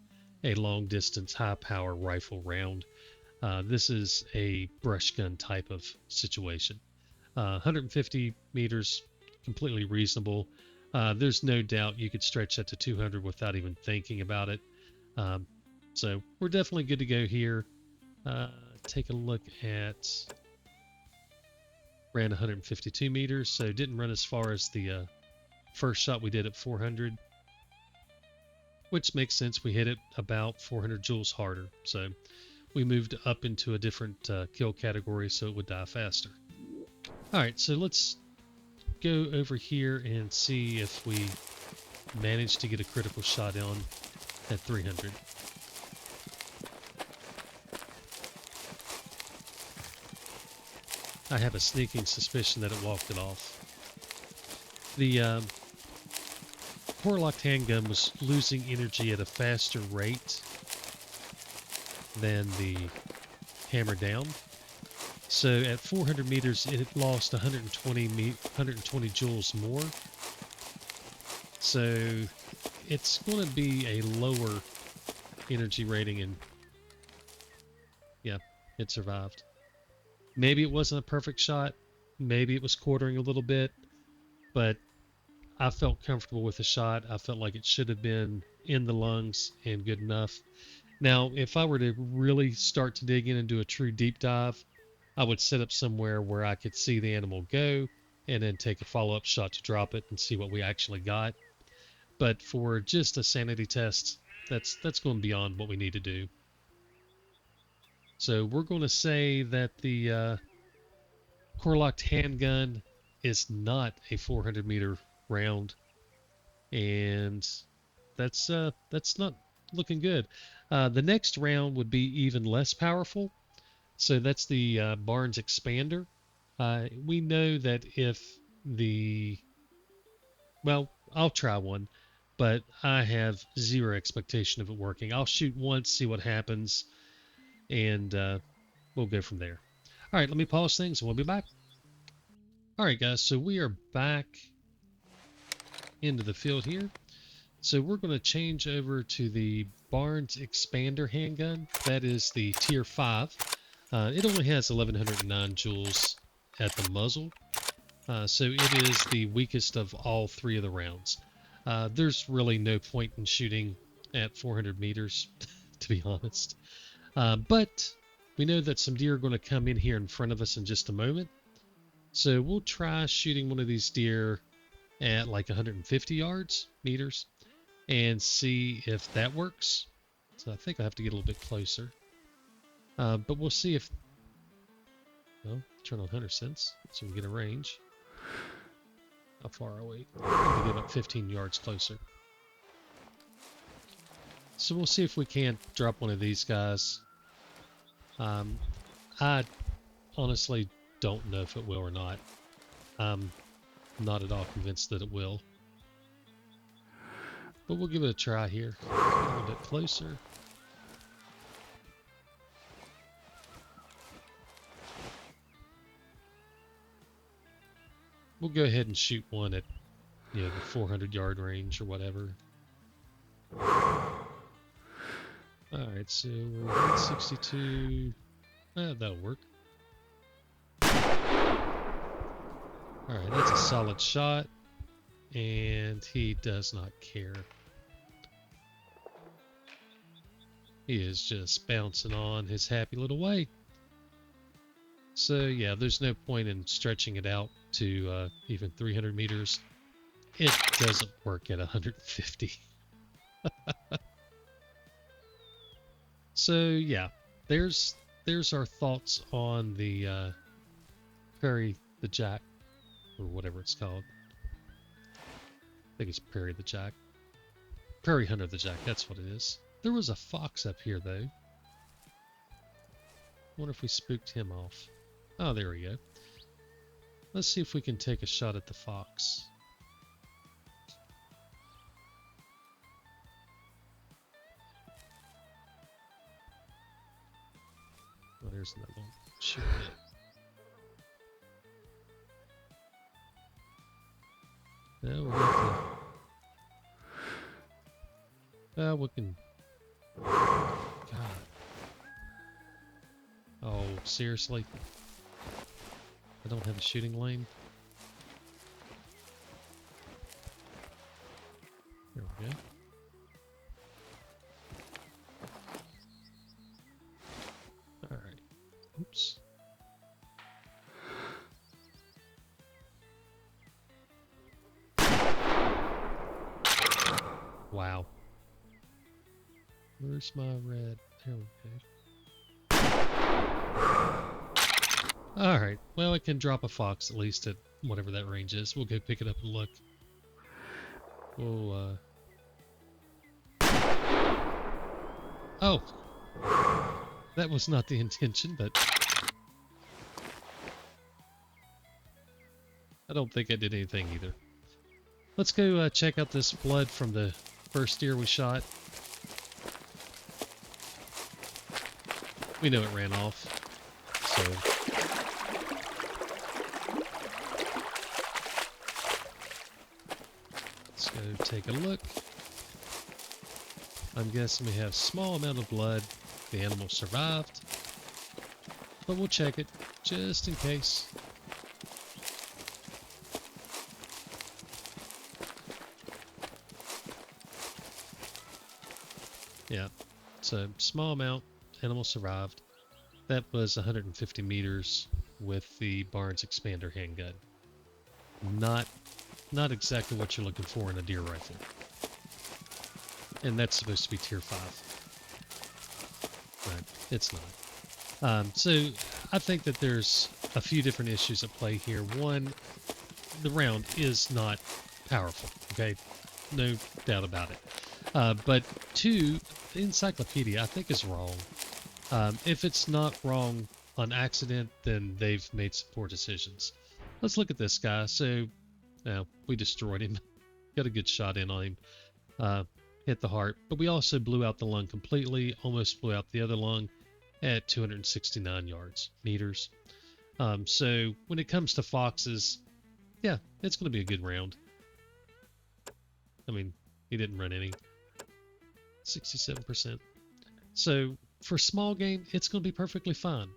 a long-distance, high-power rifle round. This is a brush gun type of situation. 150 meters, completely reasonable. There's no doubt you could stretch that to 200 without even thinking about it. So we're definitely good to go here. Take a look at ran 152 meters, so didn't run as far as the first shot we did at 400, which makes sense. We hit it about 400 joules harder, so we moved up into a different kill category so it would die faster. Alright, so let's go over here and see if we managed to get a critical shot on at 300. I have a sneaking suspicion that it walked it off. The Core-Lokt handgun was losing energy at a faster rate than the HammerDown. So at 400 meters, it lost 120 joules more. So it's going to be a lower energy rating, and yeah, it survived. Maybe it wasn't a perfect shot. Maybe it was quartering a little bit, but I felt comfortable with the shot. I felt like it should have been in the lungs and good enough. Now, if I were to really start to dig in and do a true deep dive, I would set up somewhere where I could see the animal go and then take a follow-up shot to drop it and see what we actually got. But for just a sanity test, that's going beyond what we need to do. So we're going to say that the Core-Lokt handgun is not a 400 meter round, and that's not looking good. The next round would be even less powerful. So that's the Barnes Expander. We know that if the... Well, I'll try one, but I have zero expectation of it working. I'll shoot once, see what happens, and we'll go from there. All right, let me pause things and we'll be back. All right, guys, so we are back into the field here. So we're going to change over to the Barnes Expander handgun. That is the Tier 5. It only has 1109 joules at the muzzle, so it is the weakest of all three of the rounds. There's really no point in shooting at 400 meters, to be honest. But we know that some deer are going to come in here in front of us in just a moment. So we'll try shooting one of these deer at like 150 meters, and see if that works. So I think I have to get a little bit closer. But we'll see if... Well, turn on hunter sense so we get a range. How far are we? We'll get about 15 yards closer. So we'll see if we can't drop one of these guys. I honestly don't know if it will or not. I'm not at all convinced that it will. But we'll give it a try here. A little bit closer. we'll go ahead and shoot one at, you know, the 400-yard range or whatever. Alright, so we're 162. That'll work. Alright, that's a solid shot. And he does not care. He is just bouncing on his happy little way. So yeah, there's no point in stretching it out to even 300 meters. It doesn't work at 150. So yeah, there's our thoughts on the Prarie the Jack, or whatever it's called. I think it's Prarie the Jack. Prairie Hunter the Jack, that's what it is. There was a fox up here though. Wonder if we spooked him off. Oh, there we go. Let's see if we can take a shot at the fox. Oh, there's another one. Shoot it. No, we can. God. Oh, seriously? I don't have a shooting lane. There we go. Alright. Oops. Wow. Where's my red? There we go. Alright, well, I can drop a fox at least at whatever that range is. We'll go pick it up and look. We'll, Oh! That was not the intention, but I don't think I did anything either. Let's go check out this blood from the first deer we shot. We know it ran off, so... Let's go take a look. I'm guessing we have a small amount of blood. The animal survived. But we'll check it, just in case. Yeah, so small amount, animal survived. That was 150 meters with the Barnes Expander handgun. Not exactly what you're looking for in a deer rifle. And that's supposed to be tier 5. Right, it's not. So I think that there's a few different issues at play here. One, the round is not powerful, okay? No doubt about it. But two, the encyclopedia I think is wrong. If it's not wrong on accident, then they've made some poor decisions. Let's look at this guy. So, we destroyed him. Got a good shot in on him. Hit the heart, but we also blew out the lung completely. Almost blew out the other lung at 269 meters. So when it comes to foxes, yeah, it's going to be a good round. I mean, he didn't run any. 67%. So for small game, it's going to be perfectly fine.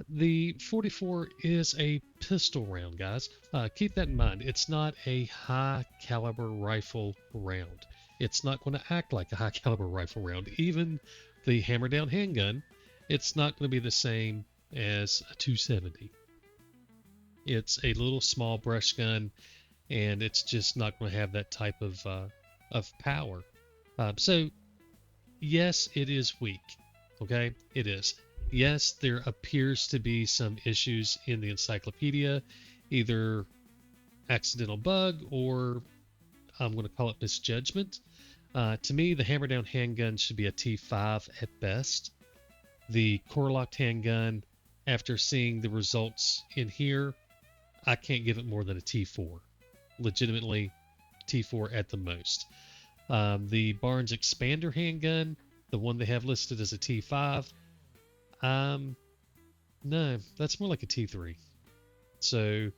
The 44 is a pistol round, guys. Keep that in mind. It's not a high caliber rifle round. It's not going to act like a high caliber rifle round. Even the HammerDown handgun, it's not going to be the same as a 270. It's a little small brush gun, and it's just not going to have that type of power. So, yes, it is weak. Okay, it is. Yes, there appears to be some issues in the encyclopedia, either accidental bug or I'm going to call it misjudgment. To me, the HammerDown handgun should be a T5 at best. The Core-Lokt handgun, after seeing the results in here, I can't give it more than a T4. Legitimately, T4 at the most. The Barnes Expander handgun, the one they have listed as a T5, no, that's more like a T3. So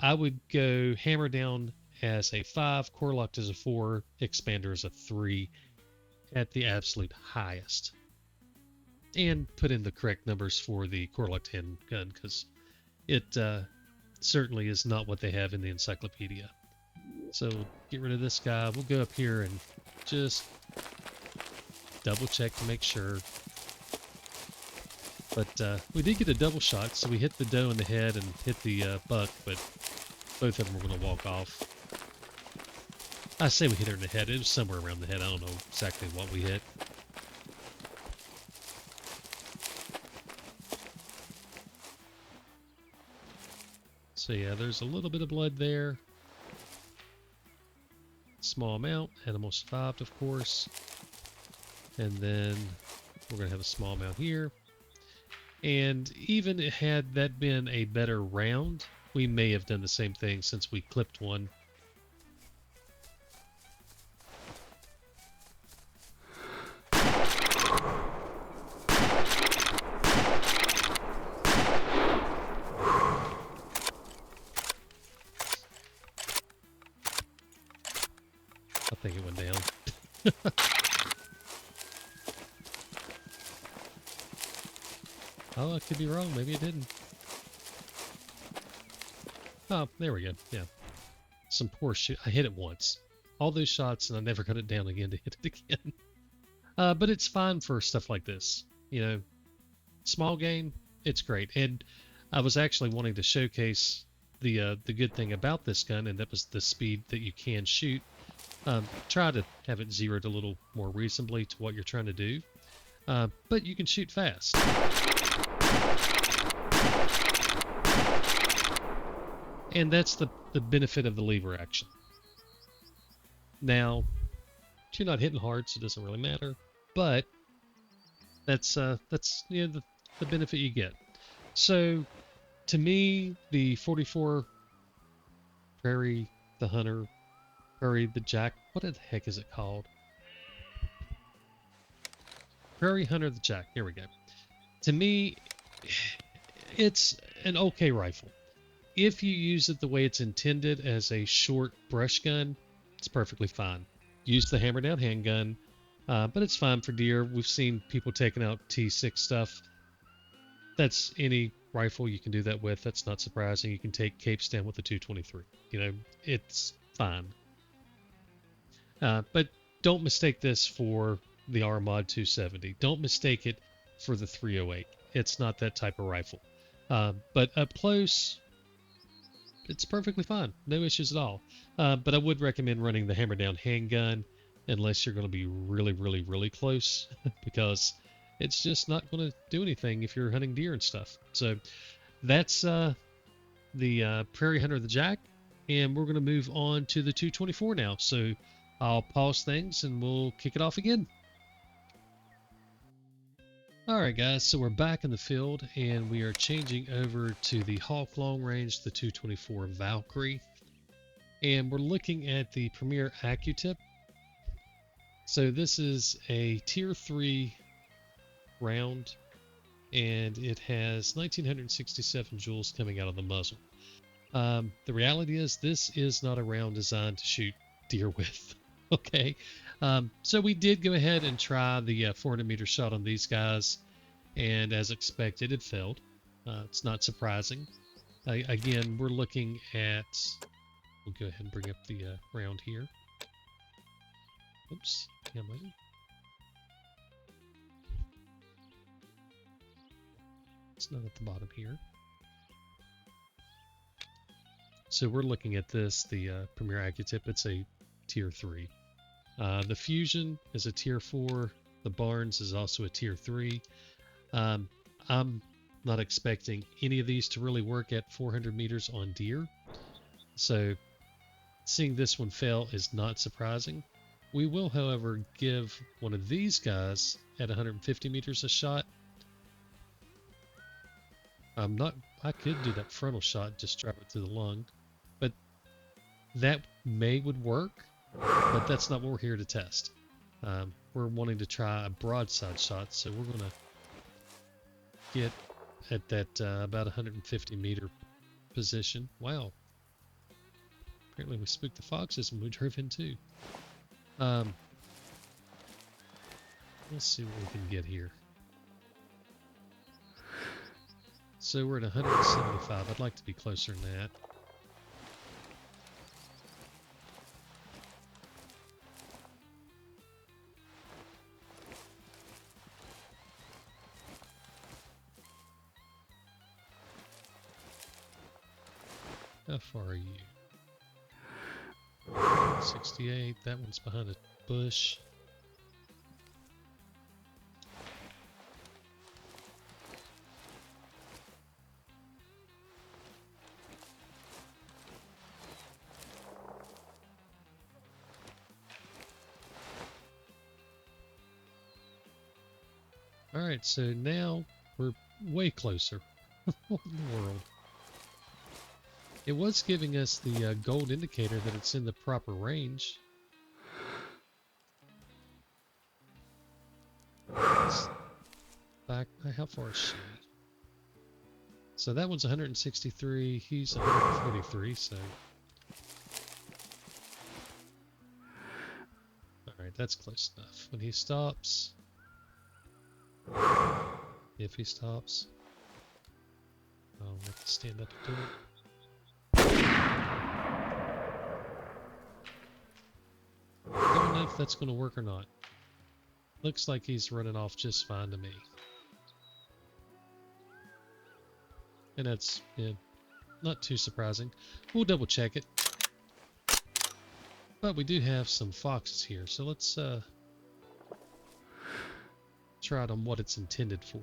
I would go HammerDown as a 5, Core-Lokt as a 4, Expander as a 3 at the absolute highest. And put in the correct numbers for the Core-Lokt handgun, because it certainly is not what they have in the encyclopedia. So get rid of this guy. We'll go up here and just double check to make sure. But we did get a double shot, so we hit the doe in the head and hit the buck, but both of them were going to walk off. I say we hit her in the head. It was somewhere around the head. I don't know exactly what we hit. So yeah, there's a little bit of blood there. Small amount. Animal survived, of course. And then we're going to have a small amount here. And even had that been a better round, we may have done the same thing since we clipped one. I think it went down. Oh, I could be wrong. Maybe it didn't. Oh, there we go. Yeah. Some poor shoot. I hit it once. All those shots, and I never got it down again to hit it again. But it's fine for stuff like this. You know, small game, it's great. And I was actually wanting to showcase the good thing about this gun, and that was the speed that you can shoot. Try to have it zeroed a little more reasonably to what you're trying to do. But you can shoot fast. And that's the benefit of the lever action. Now, you're not hitting hard, so it doesn't really matter. But that's you know, the benefit you get. So, to me, the 44 Prarie the Hunter, Prarie the Jack, what the heck is it called? Prarie Hunter the Jack. Here we go. To me, it's an okay rifle. If you use it the way it's intended as a short brush gun, it's perfectly fine. Use the HammerDown handgun, but it's fine for deer. We've seen people taking out T6 stuff. That's any rifle you can do that with. That's not surprising. You can take capes down with the 223. You know, it's fine. But don't mistake this for the RMod 270. Don't mistake it for the 308. It's not that type of rifle. But up close, it's perfectly fine. No issues at all. But I would recommend running the HammerDown handgun unless you're going to be really, really, really close because it's just not going to do anything if you're hunting deer and stuff. So that's the Prarie Hunter the Jack, and we're going to move on to the 224 now. So I'll pause things and we'll kick it off again. Alright guys, so we're back in the field and we are changing over to the Hawk Long Range, the 224 Valkyrie. And we're looking at the Premier Accutip. So this is a Tier 3 round and it has 1967 joules coming out of the muzzle. The reality is this is not a round designed to shoot deer with. Okay, so we did go ahead and try the 400 meter shot on these guys, and as expected, it failed. It's not surprising. Again, we're looking at. We'll go ahead and bring up the round here. Oops, yeah, it's not at the bottom here. So we're looking at this, the Premier Accutip. It's a Tier 3. The Fusion is a Tier 4. The Barnes is also a Tier 3. I'm not expecting any of these to really work at 400 meters on deer. So seeing this one fail is not surprising. We will, however, give one of these guys at 150 meters a shot. I could do that frontal shot, just drive it through the lung, but that would work. But that's not what we're here to test. We're wanting to try a broadside shot, so we're going to get at that about 150 meter position. Wow, Apparently we spooked the foxes when we drove in too. Let's see what we can get here. So we're at 175. I'd like to be closer than that. How far are you? 68. That one's behind a bush. Alright, so now we're way closer. What in the world? It was giving us the gold indicator that it's in the proper range. Back, how far is she? So that one's 163, he's 143, so... Alright, that's close enough. When he stops... If he stops... I'll have to stand up and do it. Don't know if that's going to work or not. Looks like he's running off just fine to me. And that's, yeah, not too surprising. We'll double check it. But we do have some foxes here, so let's try it on what it's intended for.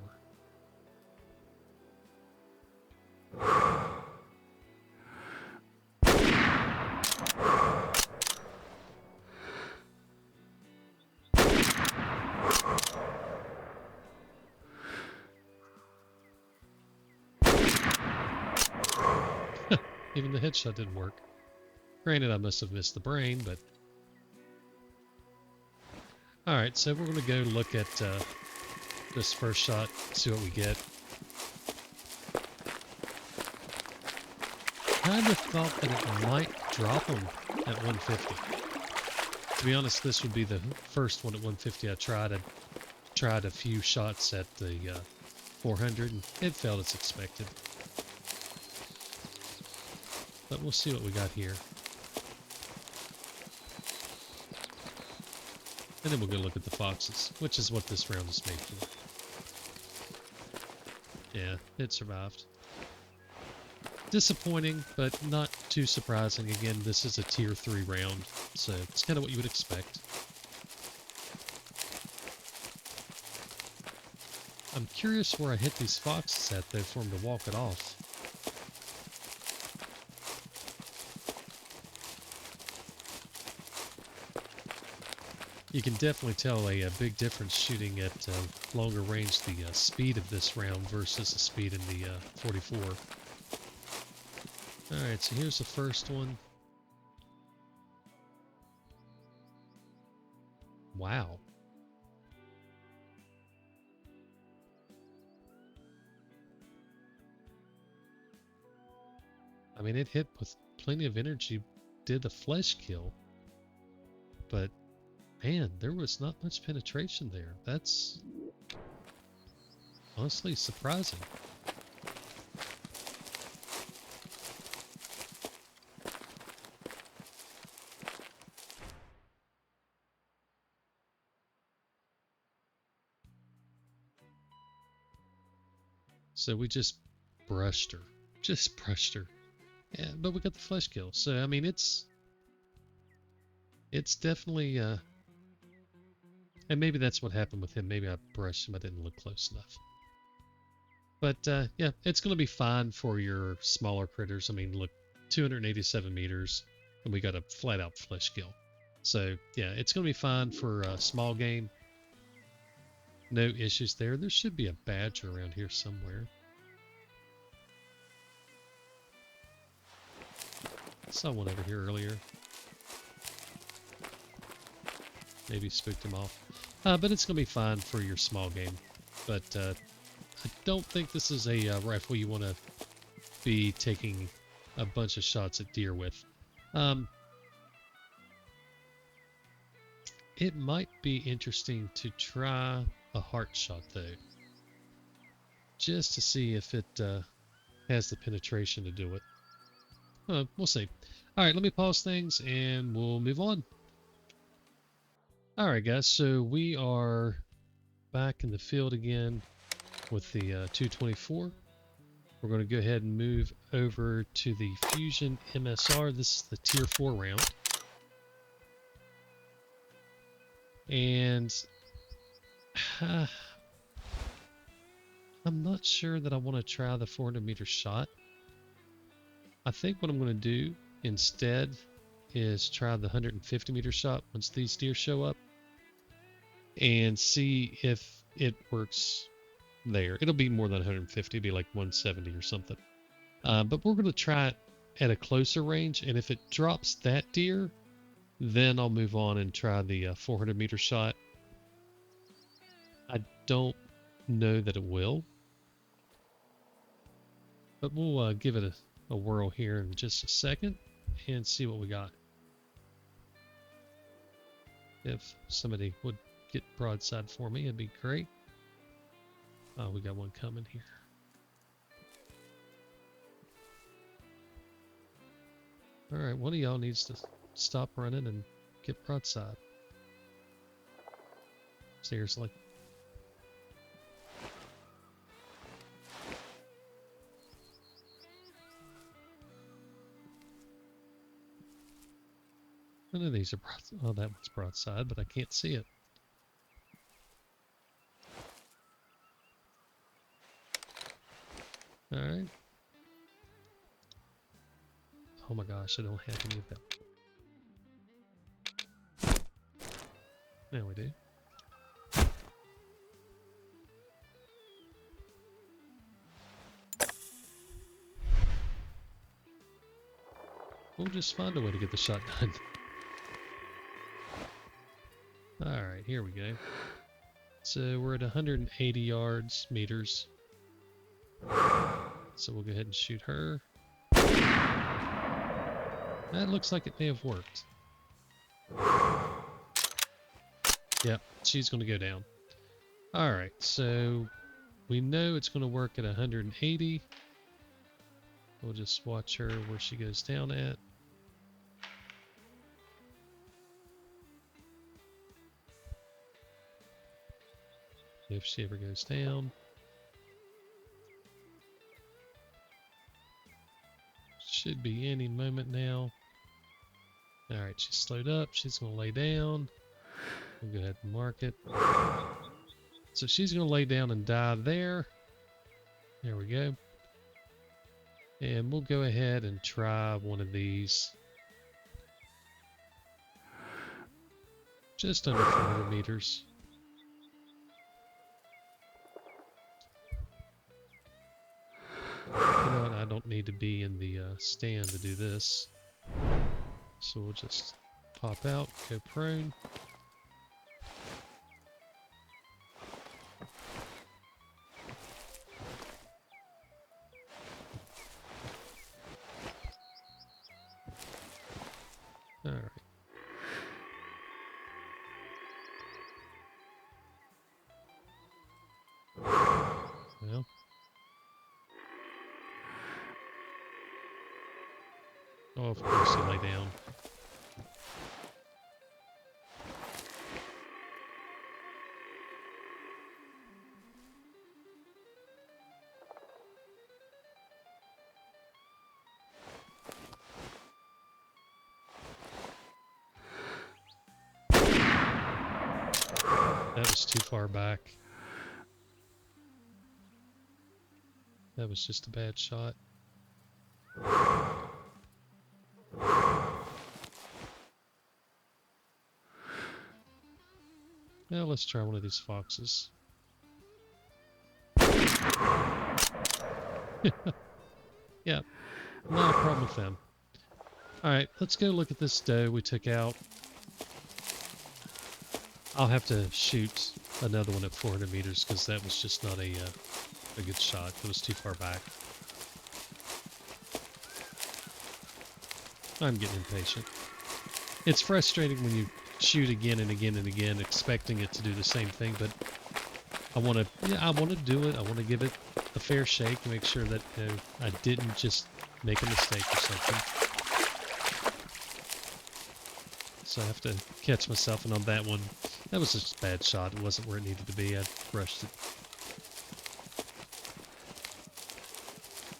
Even the headshot didn't work. Granted, I must have missed the brain, but... Alright, so we're going to go look at this first shot, see what we get. Kind of thought that it might drop them at 150. To be honest, this would be the first one at 150 I tried. I tried a few shots at the 400, and it failed as expected. But we'll see what we got here. And then we'll go look at the foxes, which is what this round is made for. Yeah, it survived. Disappointing, but not too surprising. Again, this is a tier 3 round, so it's kind of what you would expect. I'm curious where I hit these foxes at, though, for them to walk it off. You can definitely tell a big difference shooting at longer range, the speed of this round versus the speed in the 44. Alright, so here's the first one. Wow. I mean, it hit with plenty of energy, did the flesh kill, but man, there was not much penetration there. That's honestly surprising. So we just brushed her. Just brushed her. Yeah, but we got the flesh kill. So, I mean, it's definitely... And maybe that's what happened with him. Maybe I brushed him. I didn't look close enough. But, yeah, it's going to be fine for your smaller critters. I mean, look, 287 meters, and we got a flat-out flesh kill. So, yeah, it's going to be fine for small game. No issues there. There should be a badger around here somewhere. I saw one over here earlier. Maybe spooked him off. But it's going to be fine for your small game. But I don't think this is a rifle you want to be taking a bunch of shots at deer with. Um, it might be interesting to try a heart shot though, just to see if it has the penetration to do it. We'll see. All right, let me pause things and we'll move on. All right, guys, so we are back in the field again with the 224. We're going to go ahead and move over to the Fusion MSR. This is the Tier 4 round. And I'm not sure that I want to try the 400 meter shot. I think what I'm going to do instead is try the 150 meter shot once these deer show up and see if it works there. It'll be more than 150, it'll be like 170 or something. But we're going to try it at a closer range, and if it drops that deer, then I'll move on and try the 400 meter shot. I don't know that it will, but we'll give it a whirl here in just a second and see what we got. If somebody would get broadside for me, it'd be great. Oh, we got one coming here. Alright, one of y'all needs to stop running and get broadside. Seriously. None of these are broadside. Oh, that one's broadside, but I can't see it. Alright. Oh my gosh, I don't have any of them. Now we do. We'll just find a way to get the shot done. Alright, here we go. So we're at 180 meters. So we'll go ahead and shoot her. That looks like it may have worked. Yep, she's going to go down. Alright, so we know it's going to work at 180. We'll just watch her where she goes down at. If she ever goes down. Should be any moment now. Alright, she's slowed up. She's going to lay down. We'll go ahead and mark it. So she's going to lay down and die there. There we go. And we'll go ahead and try one of these. Just under 400 meters. You know what? I don't need to be in the stand to do this. So we'll just pop out, go prone. Alright. Well. Oh, of course you lay down. That was too far back. That was just a bad shot. Now let's try one of these foxes. Yeah, not a problem with them. Alright, let's go look at this doe we took out. I'll have to shoot another one at 400 meters because that was just not a good shot. It was too far back. I'm getting impatient. It's frustrating when you shoot again and again and again, expecting it to do the same thing, but I want to do it. I want to give it a fair shake and make sure that I didn't just make a mistake or something. So I have to catch myself, and on that one, that was just a bad shot. It wasn't where it needed to be. I rushed it.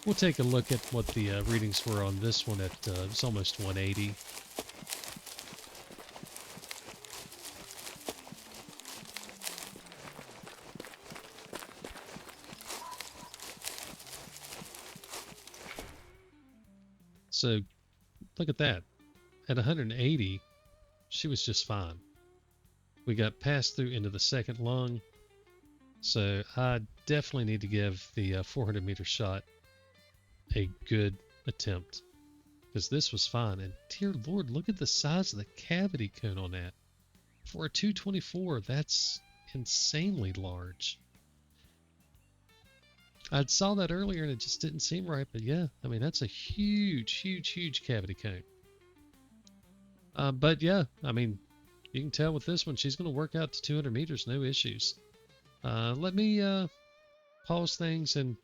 We'll take a look at what the readings were on this one. It's almost 180. So, look at that. At 180, she was just fine. We got passed through into the second lung, so I definitely need to give the 400 meter shot a good attempt, because this was fine. And dear Lord, look at the size of the cavity cone on that. For a 224, that's insanely large. I saw that earlier and it just didn't seem right, but yeah, I mean, that's a huge cavity cone. But yeah, I mean, you can tell with this one, she's going to work out to 200 meters, no issues. Let me pause things and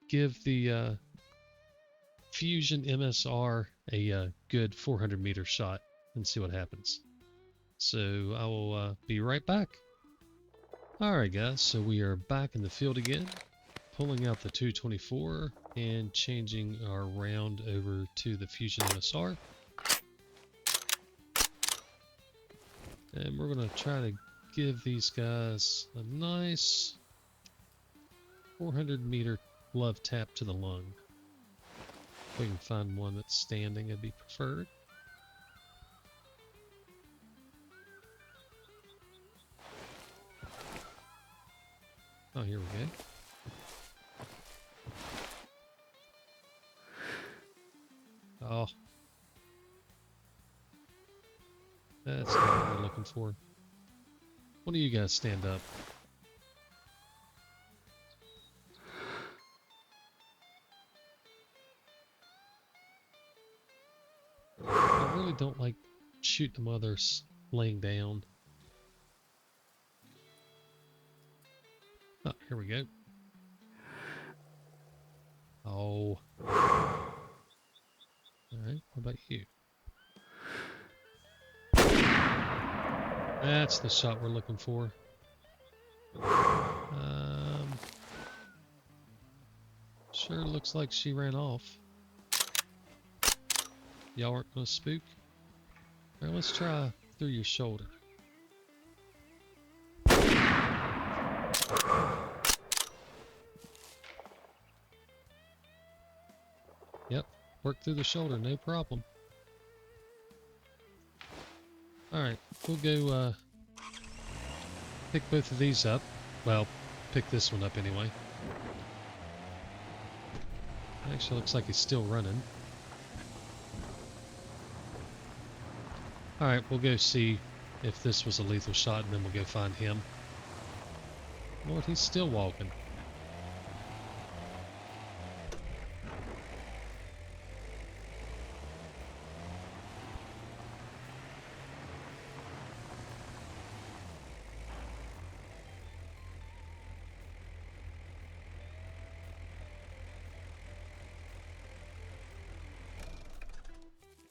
give the Fusion MSR a good 400 meter shot and see what happens. So I will be right back. Alright guys, so we are back in the field again, pulling out the 224 and changing our round over to the Fusion MSR. And we're going to try to give these guys a nice 400 meter glove tap to the lung. If we can find one that's standing, it'd be preferred. Oh, here we go. Oh. That's not what we're looking for. One of you guys stand up. I really don't like shooting them while they're laying down. Oh, here we go. Oh. Alright, how about you? That's the shot we're looking for. Sure looks like she ran off. Y'all aren't gonna spook? Alright, let's try through your shoulder. Yep, work through the shoulder, no problem. Alright, we'll go pick both of these up. Well, pick this one up anyway. Actually looks like he's still running. Alright, we'll go see if this was a lethal shot and then we'll go find him. Lord, he's still walking.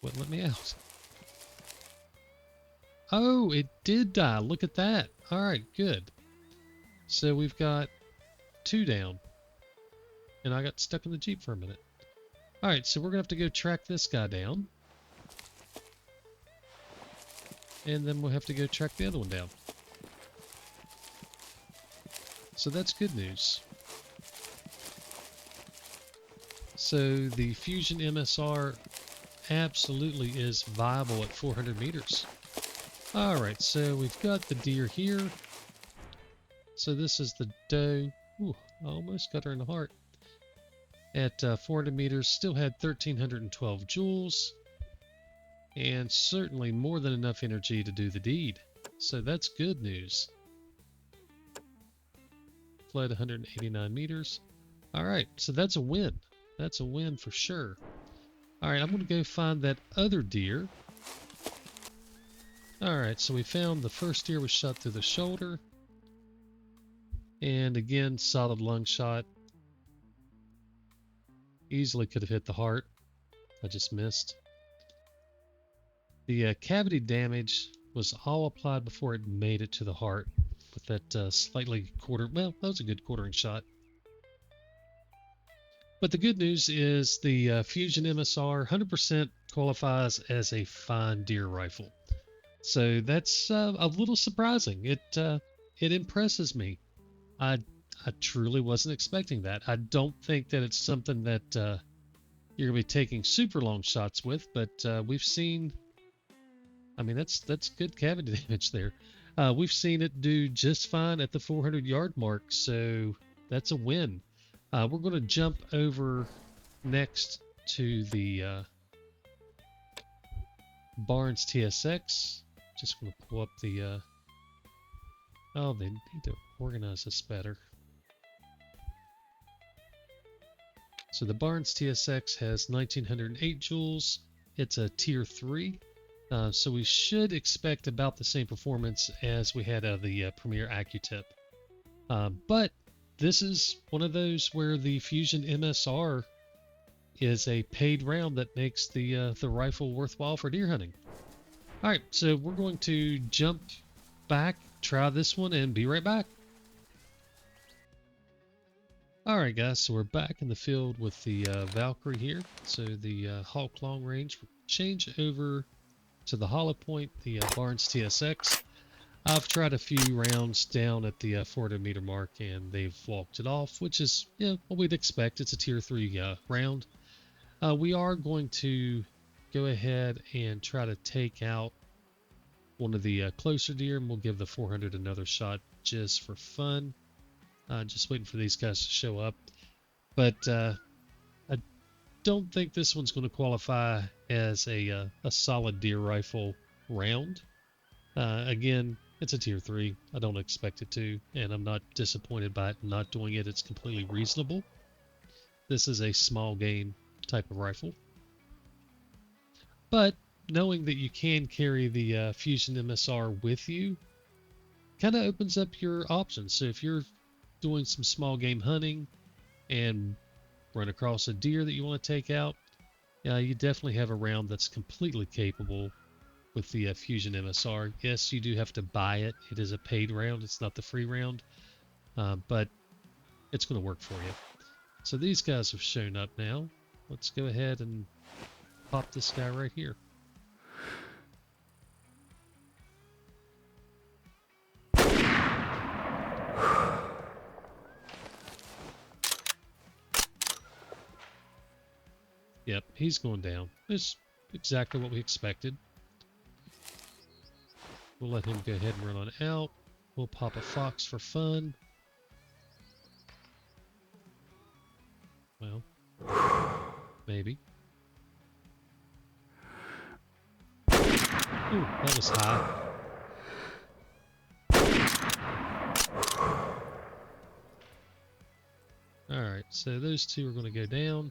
Wouldn't let me out. Oh, it did die. Look at that. Alright, good. So we've got 2 down. And I got stuck in the Jeep for a minute. Alright, so we're going to have to go track this guy down. And then we'll have to go track the other one down. So that's good news. So the Fusion MSR absolutely is viable at 400 meters. Alright, so we've got the deer here. So this is the doe. Ooh, I almost got her in the heart. At 400 meters, still had 1,312 joules. And certainly more than enough energy to do the deed. So that's good news. Fled 189 meters. Alright, so that's a win. That's a win for sure. All right, I'm going to go find that other deer. All right, so we found the first deer was shot through the shoulder. And again, solid lung shot. Easily could have hit the heart. I just missed. The cavity damage was all applied before it made it to the heart with that slightly quarter. Well, that was a good quartering shot. But the good news is the Fusion MSR 100% qualifies as a fine deer rifle. So that's a little surprising. It impresses me. I truly wasn't expecting that. I don't think that it's something that you're gonna be taking super long shots with, but we've seen. I mean, that's good cavity damage there. We've seen it do just fine at the 400-yard mark, so that's a win. We're going to jump over next to the Barnes TSX. Just going to pull up the. Oh, they need to organize this better. So the Barnes TSX has 1908 joules. It's a tier 3. So we should expect about the same performance as we had out of the Premier Accutip. But this is one of those where the Fusion MSR is a paid round that makes the rifle worthwhile for deer hunting. All right, so we're going to jump back, try this one, and be right back. All right, guys, so we're back in the field with the Valkyrie here. So the Hawk long range. We'll change over to the hollow point, the Barnes TSX. I've tried a few rounds down at the 400-meter mark, and they've walked it off, which is what we'd expect. It's a tier 3 round. We are going to go ahead and try to take out one of the closer deer, and we'll give the 400 another shot just for fun. Just waiting for these guys to show up. But I don't think this one's going to qualify as a solid deer rifle round. Again, it's a tier 3. I don't expect it to, and I'm not disappointed by it not doing it. It's completely reasonable. This is a small game type of rifle. But knowing that you can carry the Fusion MSR with you kind of opens up your options. So if you're doing some small game hunting and run across a deer that you want to take out, you definitely have a round that's completely capable with the Fusion MSR. Yes, you do have to buy it. It is a paid round. It's not the free round, but it's going to work for you. So these guys have shown up now. Let's go ahead and pop this guy right here. Yep, he's going down. It's exactly what we expected. We'll let him go ahead and run on out. We'll pop a fox for fun. Well, maybe. Ooh, that was high. Alright, so those two are going to go down.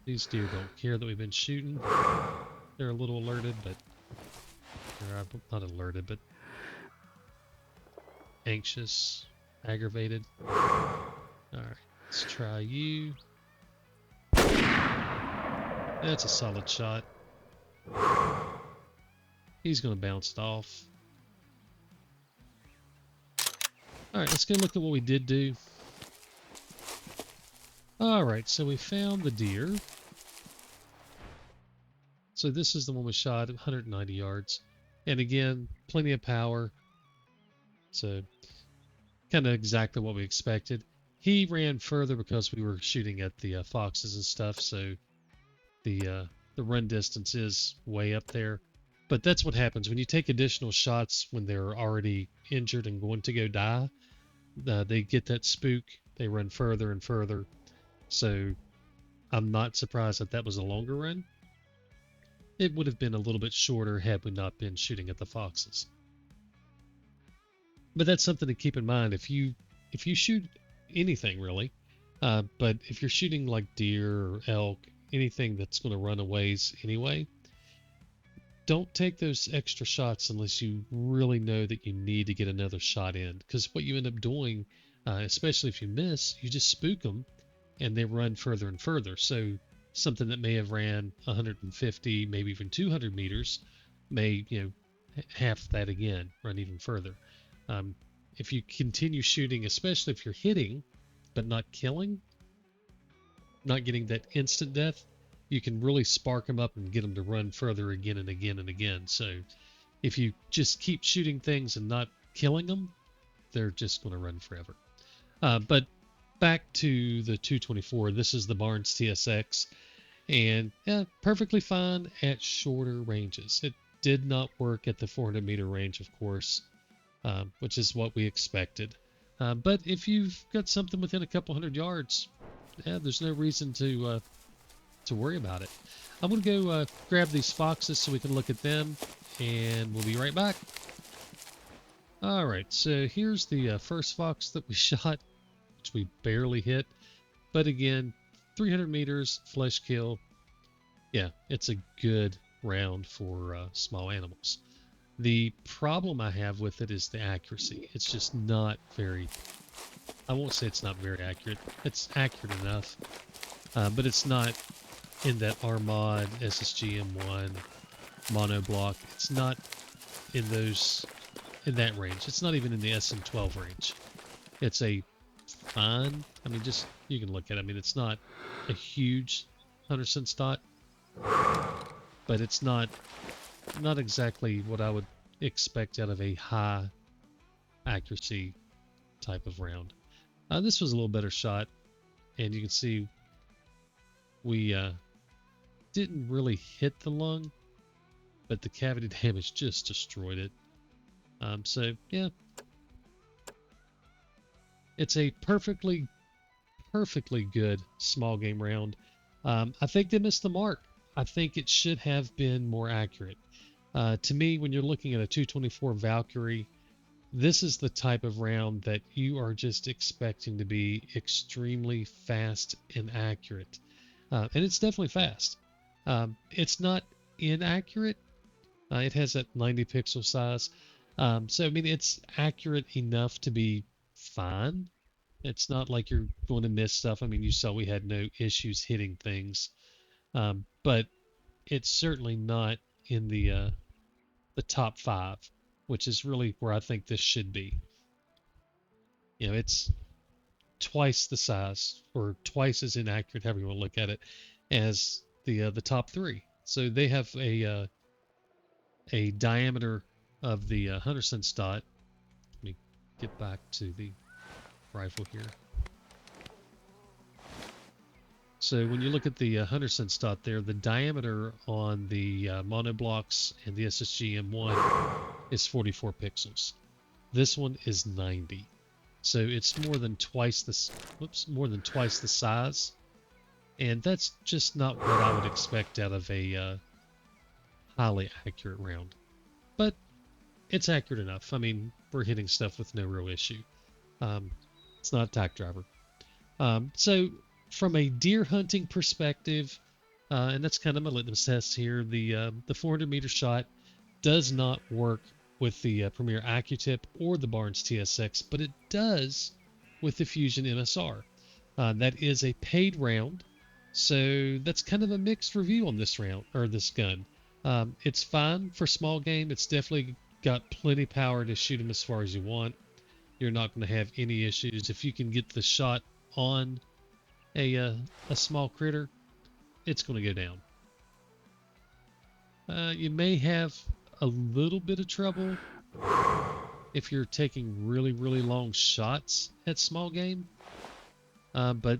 These deer don't care that we've been shooting. They're a little alerted, but... Or not alerted, but... anxious, aggravated. Alright, let's try you. That's a solid shot. He's going to bounce it off. Alright, let's go look at what we did do. Alright, so we found the deer. So this is the one we shot at 190 yards. And again, plenty of power. So kind of exactly what we expected. He ran further because we were shooting at the foxes and stuff, so the run distance is way up there. But that's what happens when you take additional shots when they're already injured and going to go die. They get that spook. They run further and further. So I'm not surprised that was a longer run. It would have been a little bit shorter had we not been shooting at the foxes. But that's something to keep in mind if you shoot anything really, but if you're shooting like deer or elk, anything that's going to run a ways anyway, don't take those extra shots unless you really know that you need to get another shot in. Because what you end up doing, especially if you miss, you just spook them and they run further and further. So something that may have ran 150, maybe even 200 meters, may, half that again, run even further. Um, if you continue shooting, especially if you're hitting but not killing, not getting that instant death, you can really spark them up and get them to run further again and again and again. So if you just keep shooting things and not killing them, they're just going to run forever. But back to the 224, this is the Barnes TSX, and perfectly fine at shorter ranges. It did not work at the 400 meter range, of course, which is what we expected. But if you've got something within a couple hundred yards, there's no reason to worry about it. I'm going to go grab these foxes so we can look at them, and we'll be right back. All right, so here's the first fox that we shot, which we barely hit. But again, 300 meters, flesh kill. Yeah, it's a good round for small animals. The problem I have with it is the accuracy. It's just not very, I won't say it's not very accurate. It's accurate enough, but it's not in that Armad SSG M1 monoblock. It's not in that range. It's not even in the SM12 range. It's a fine, I mean, just, you can look at it. I mean, it's not a huge 100-cent dot, but it's not exactly what I would expect out of a high accuracy type of round. This was a little better shot, and you can see we didn't really hit the lung, but the cavity damage just destroyed it. So yeah, it's a perfectly good small game round. I think they missed the mark. I think it should have been more accurate. To me, when you're looking at a 224 Valkyrie, this is the type of round that you are just expecting to be extremely fast and accurate. And it's definitely fast. It's not inaccurate. It has that 90 pixel size. So, I mean, it's accurate enough to be fine. It's not like you're going to miss stuff. I mean, you saw we had no issues hitting things. But it's certainly not in the top 5, which is really where I think this should be. It's twice the size, or twice as inaccurate, however you want to look at it, as the top 3. So they have a diameter of the 100-cent dot. Let me get back to the rifle here. So when you look at the 100-cent dot there, the diameter on the monoblocks and the SSG M1 is 44 pixels. This one is 90. So it's more than twice the size, and that's just not what I would expect out of a highly accurate round. But it's accurate enough. I mean, we're hitting stuff with no real issue. It's not a tack driver. So from a deer hunting perspective, and that's kind of my litmus test here, the 400 meter shot does not work with the Premier Accutip or the Barnes TSX, but it does with the Fusion MSR. That is a paid round, so that's kind of a mixed review on this round, or this gun. It's fine for small game. It's definitely got plenty power to shoot them as far as you want. You're not going to have any issues. If you can get the shot on a small critter, it's going to go down. You may have a little bit of trouble if you're taking really long shots at small game, but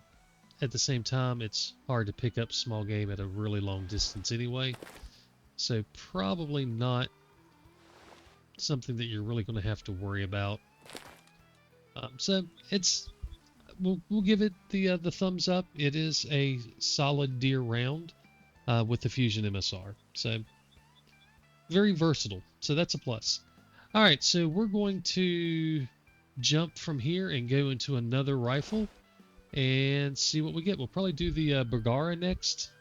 at the same time, it's hard to pick up small game at a really long distance anyway, so probably not something that you're really going to have to worry about. So we'll give it the thumbs up. It is a solid deer round with the Fusion MSR. So very versatile. So that's a plus. All right, so we're going to jump from here and go into another rifle and see what we get. We'll probably do the Bergara next,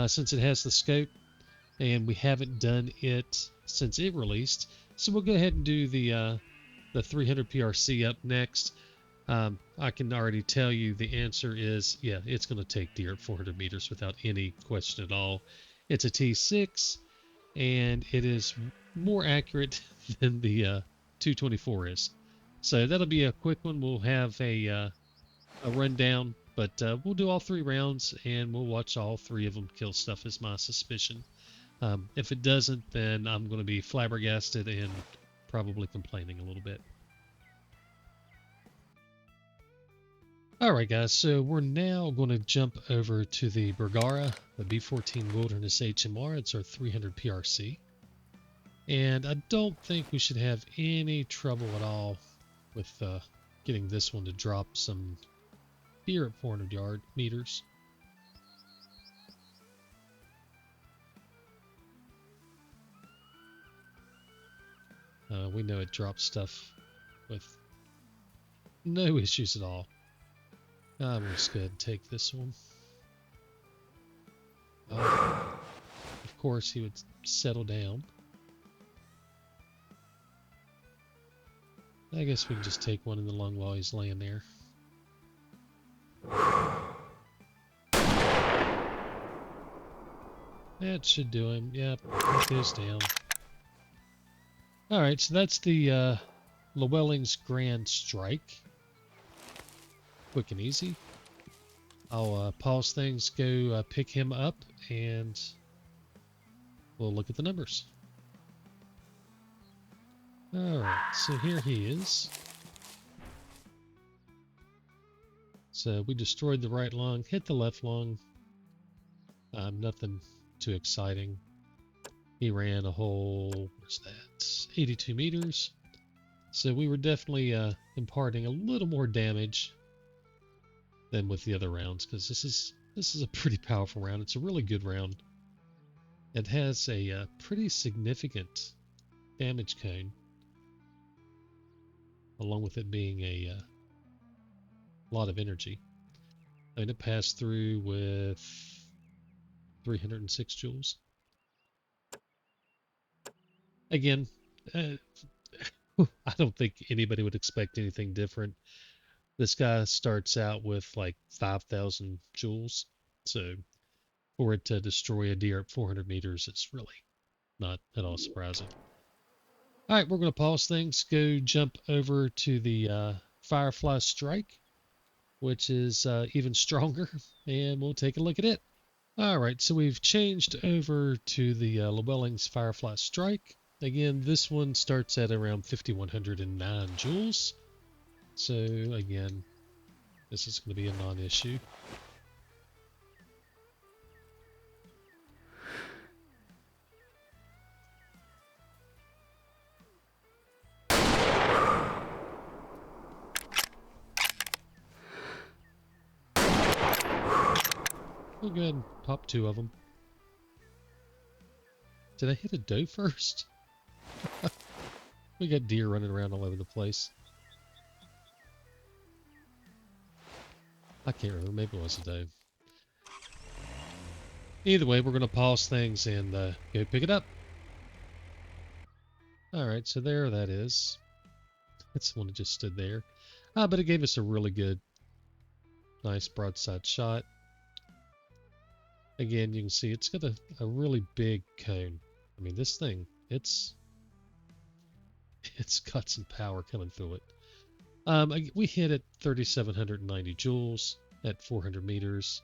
since it has the scope, and we haven't done it since it released. So we'll go ahead and do the 300 PRC up next. I can already tell you the answer is, yeah, it's going to take deer at 400 meters without any question at all. It's a T6, and it is more accurate than the 224 is. So that'll be a quick one. We'll have a rundown, but we'll do all 3 rounds, and we'll watch all 3 of them kill stuff, is my suspicion. If it doesn't, then I'm going to be flabbergasted and probably complaining a little bit. Alright guys, so we're now going to jump over to the Bergara, the B14 Wilderness HMR. It's our 300 PRC. And I don't think we should have any trouble at all with getting this one to drop some deer at 400 meters. We know it drops stuff with no issues at all. I'm just going to take this one. Of course, he would settle down. I guess we can just take one in the lung while he's laying there. That should do him. Yep, that goes down. Alright, so that's the Lewellings Grand Strike. Quick and easy. I'll pause things, go pick him up, and we'll look at the numbers. Alright, so here he is. So we destroyed the right lung, hit the left lung. Nothing too exciting. He ran a whole, what's that, 82 meters. So we were definitely imparting a little more damage than with the other rounds, because this is a pretty powerful round. It's a really good round. It has a pretty significant damage cone, along with it being a lot of energy. I mean, it passed through with 306 joules. Again, I don't think anybody would expect anything different. This guy starts out with like 5,000 joules, so for it to destroy a deer at 400 meters, it's really not at all surprising. All right, we're going to pause things, go jump over to the Firefly Strike, which is even stronger, and we'll take a look at it. All right, so we've changed over to the Lewellings Firefly Strike. Again, this one starts at around 5,109 joules. So again, this is going to be a non-issue. We'll go ahead and pop 2 of them. Did I hit a doe first? We got deer running around all over the place. I can't remember. Maybe it was a doe. Either way, we're going to pause things and go pick it up. Alright, so there that is. That's the one that just stood there. But it gave us a really good, nice broadside shot. Again, you can see it's got a really big cone. I mean, this thing, it's got some power coming through it. We hit at 3,790 joules at 400 meters.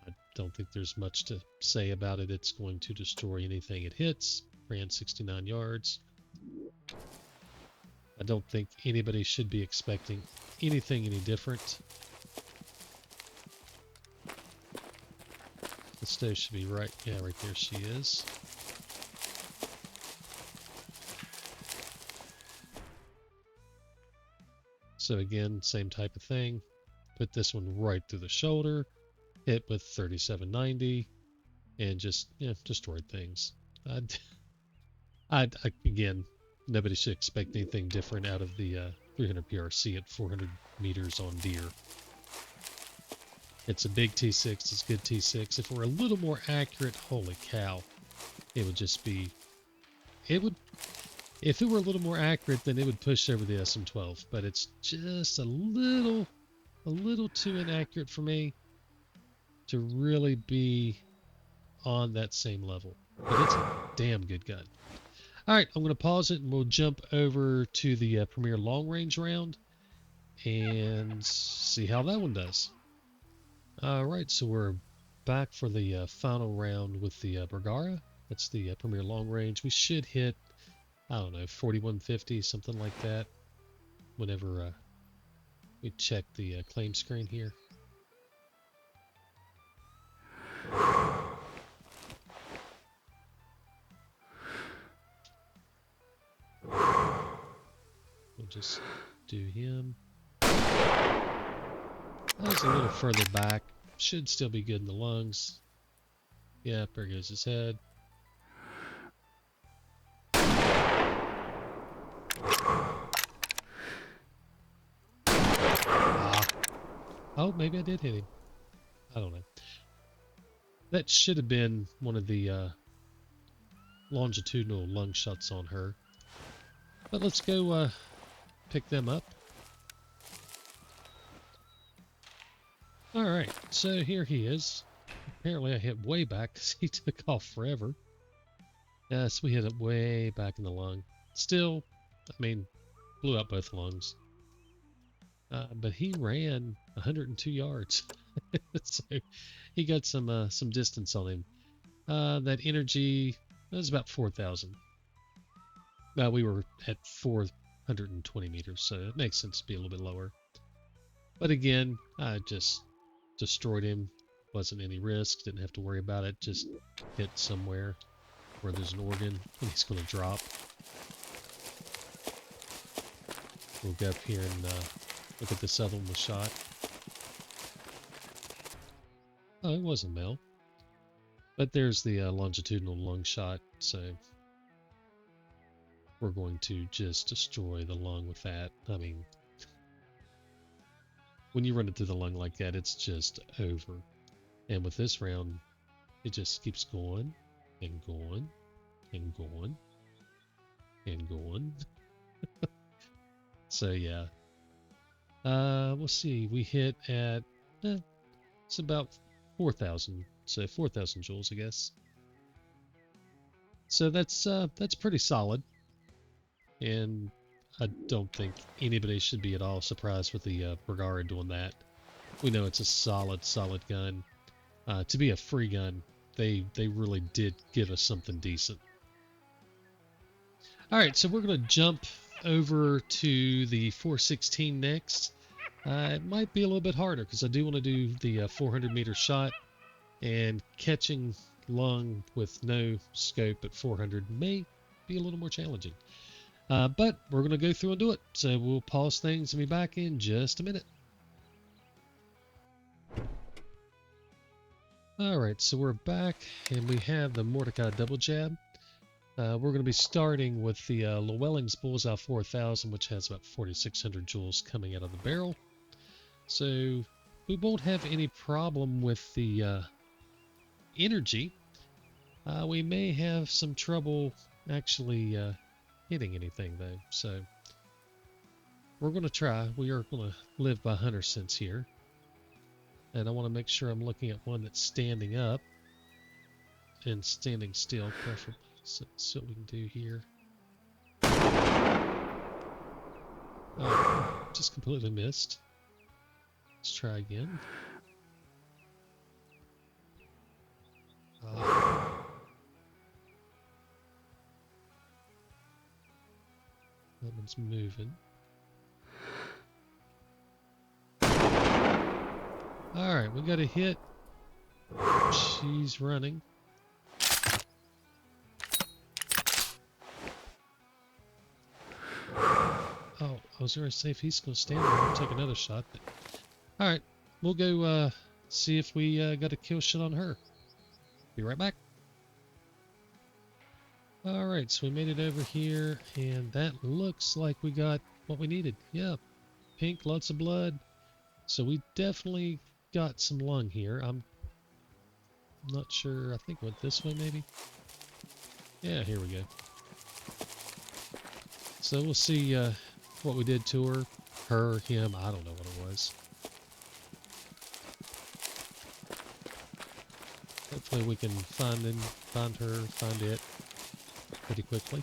I don't think there's much to say about it. It's going to destroy anything it hits. Ran 69 yards. I don't think anybody should be expecting anything any different. The stove should be right, yeah, right there she is. So again, same type of thing. Put this one right through the shoulder, hit with 3790, and just destroyed things. Again, nobody should expect anything different out of the 300 PRC at 400 meters on deer. It's a big T6. It's a good T6. If we're a little more accurate, holy cow, it would just be... It would... If it were a little more accurate, then it would push over the SM-12. But it's just a little too inaccurate for me to really be on that same level. But it's a damn good gun. Alright, I'm going to pause it and we'll jump over to the Premier Long Range round and see how that one does. Alright, so we're back for the final round with the Bergara. That's the Premier Long Range. We should hit, I don't know, 4150, something like that, whenever we check the claim screen here. We'll just do him. That's a little further back. Should still be good in the lungs. Yeah, there goes his head. Oh, maybe I did hit him. I don't know. That should have been one of the longitudinal lung shots on her. But let's go pick them up. Alright, so here he is. Apparently I hit way back because he took off forever. Yes, we hit it way back in the lung. Still, I mean, blew out both lungs. But he ran 102 yards. So he got some distance on him. That energy, that was about 4,000. Well, we were at 420 meters, so it makes sense to be a little bit lower. But again, I just destroyed him. Wasn't any risk. Didn't have to worry about it. Just hit somewhere where there's an organ and he's going to drop. We'll go up here and look at this other one was shot. Oh, it wasn't male. But there's the longitudinal lung shot, so we're going to just destroy the lung with that. I mean, when you run it through the lung like that, it's just over. And with this round, it just keeps going and going and going and going. So yeah. We'll see. We hit at it's about 4,000. So 4,000 joules, I guess. So that's pretty solid. And I don't think anybody should be at all surprised with the Bergara doing that. We know it's a solid gun. To be a free gun, they really did give us something decent. Alright, so we're going to jump over to the 416 next. It might be a little bit harder because I do want to do the 400 meter shot, and catching lung with no scope at 400 may be a little more challenging. But we're going to go through and do it. So we'll pause things and be back in just a minute. Alright, so we're back and we have the Mordecai Doublejab. We're going to be starting with the Lewellings Bullseye 4000, which has about 4,600 joules coming out of the barrel. So we won't have any problem with the energy. We may have some trouble actually hitting anything though. So we're going to try. We are going to live by hunter sense here. And I want to make sure I'm looking at one that's standing up and standing still, preferably. So let's see what we can do here. Oh, just completely missed. Let's try again. That one's moving. Alright, we got a hit. She's running. Oh, I was going to say if he's going to stand there, I'll take another shot. But... Alright, we'll go see if we got a kill shot on her. Be right back. All right, so we made it over here, and that looks like we got what we needed. Yeah, pink, lots of blood. So we definitely got some lung here. I'm not sure. I think it went this way, maybe. Yeah, here we go. So we'll see what we did to her. Her, him, I don't know what it was. Hopefully we can find her, find it pretty quickly.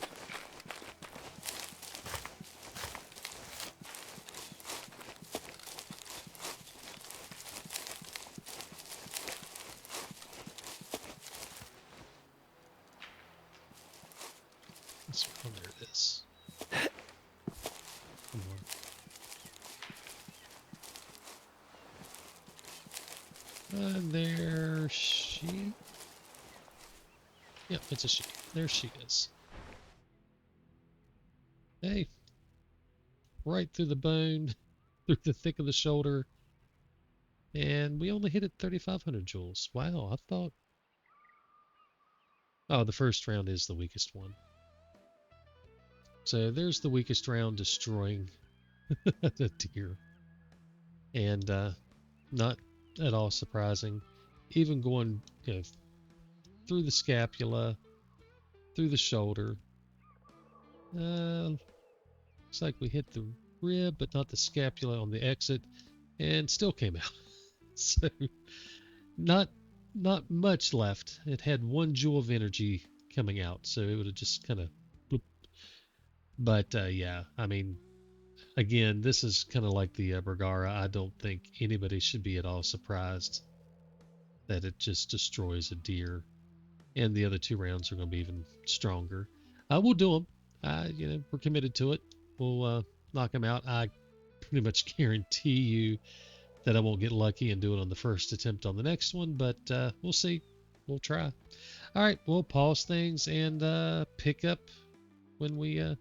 Oh, there it is. Come on. And there she... Yep, it's a she. There she is. Hey. Right through the bone, through the thick of the shoulder. And we only hit it 3,500 joules. Wow, I thought... Oh, the first round is the weakest one. So there's the weakest round destroying the deer. And not at all surprising. Even going, you know, through the scapula, through the shoulder. Looks like we hit the rib, but not the scapula on the exit, and still came out. So not much left. It had 1 joule of energy coming out, so it would have just kind of bloop. But yeah, I mean, again, this is kind of like the Bergara. I don't think anybody should be at all surprised that it just destroys a deer. And the other 2 rounds are going to be even stronger. We'll do them. You know, we're committed to it. We'll knock them out. I pretty much guarantee you that I won't get lucky and do it on the first attempt on the next one, but we'll see. We'll try. All right, we'll pause things and pick up when we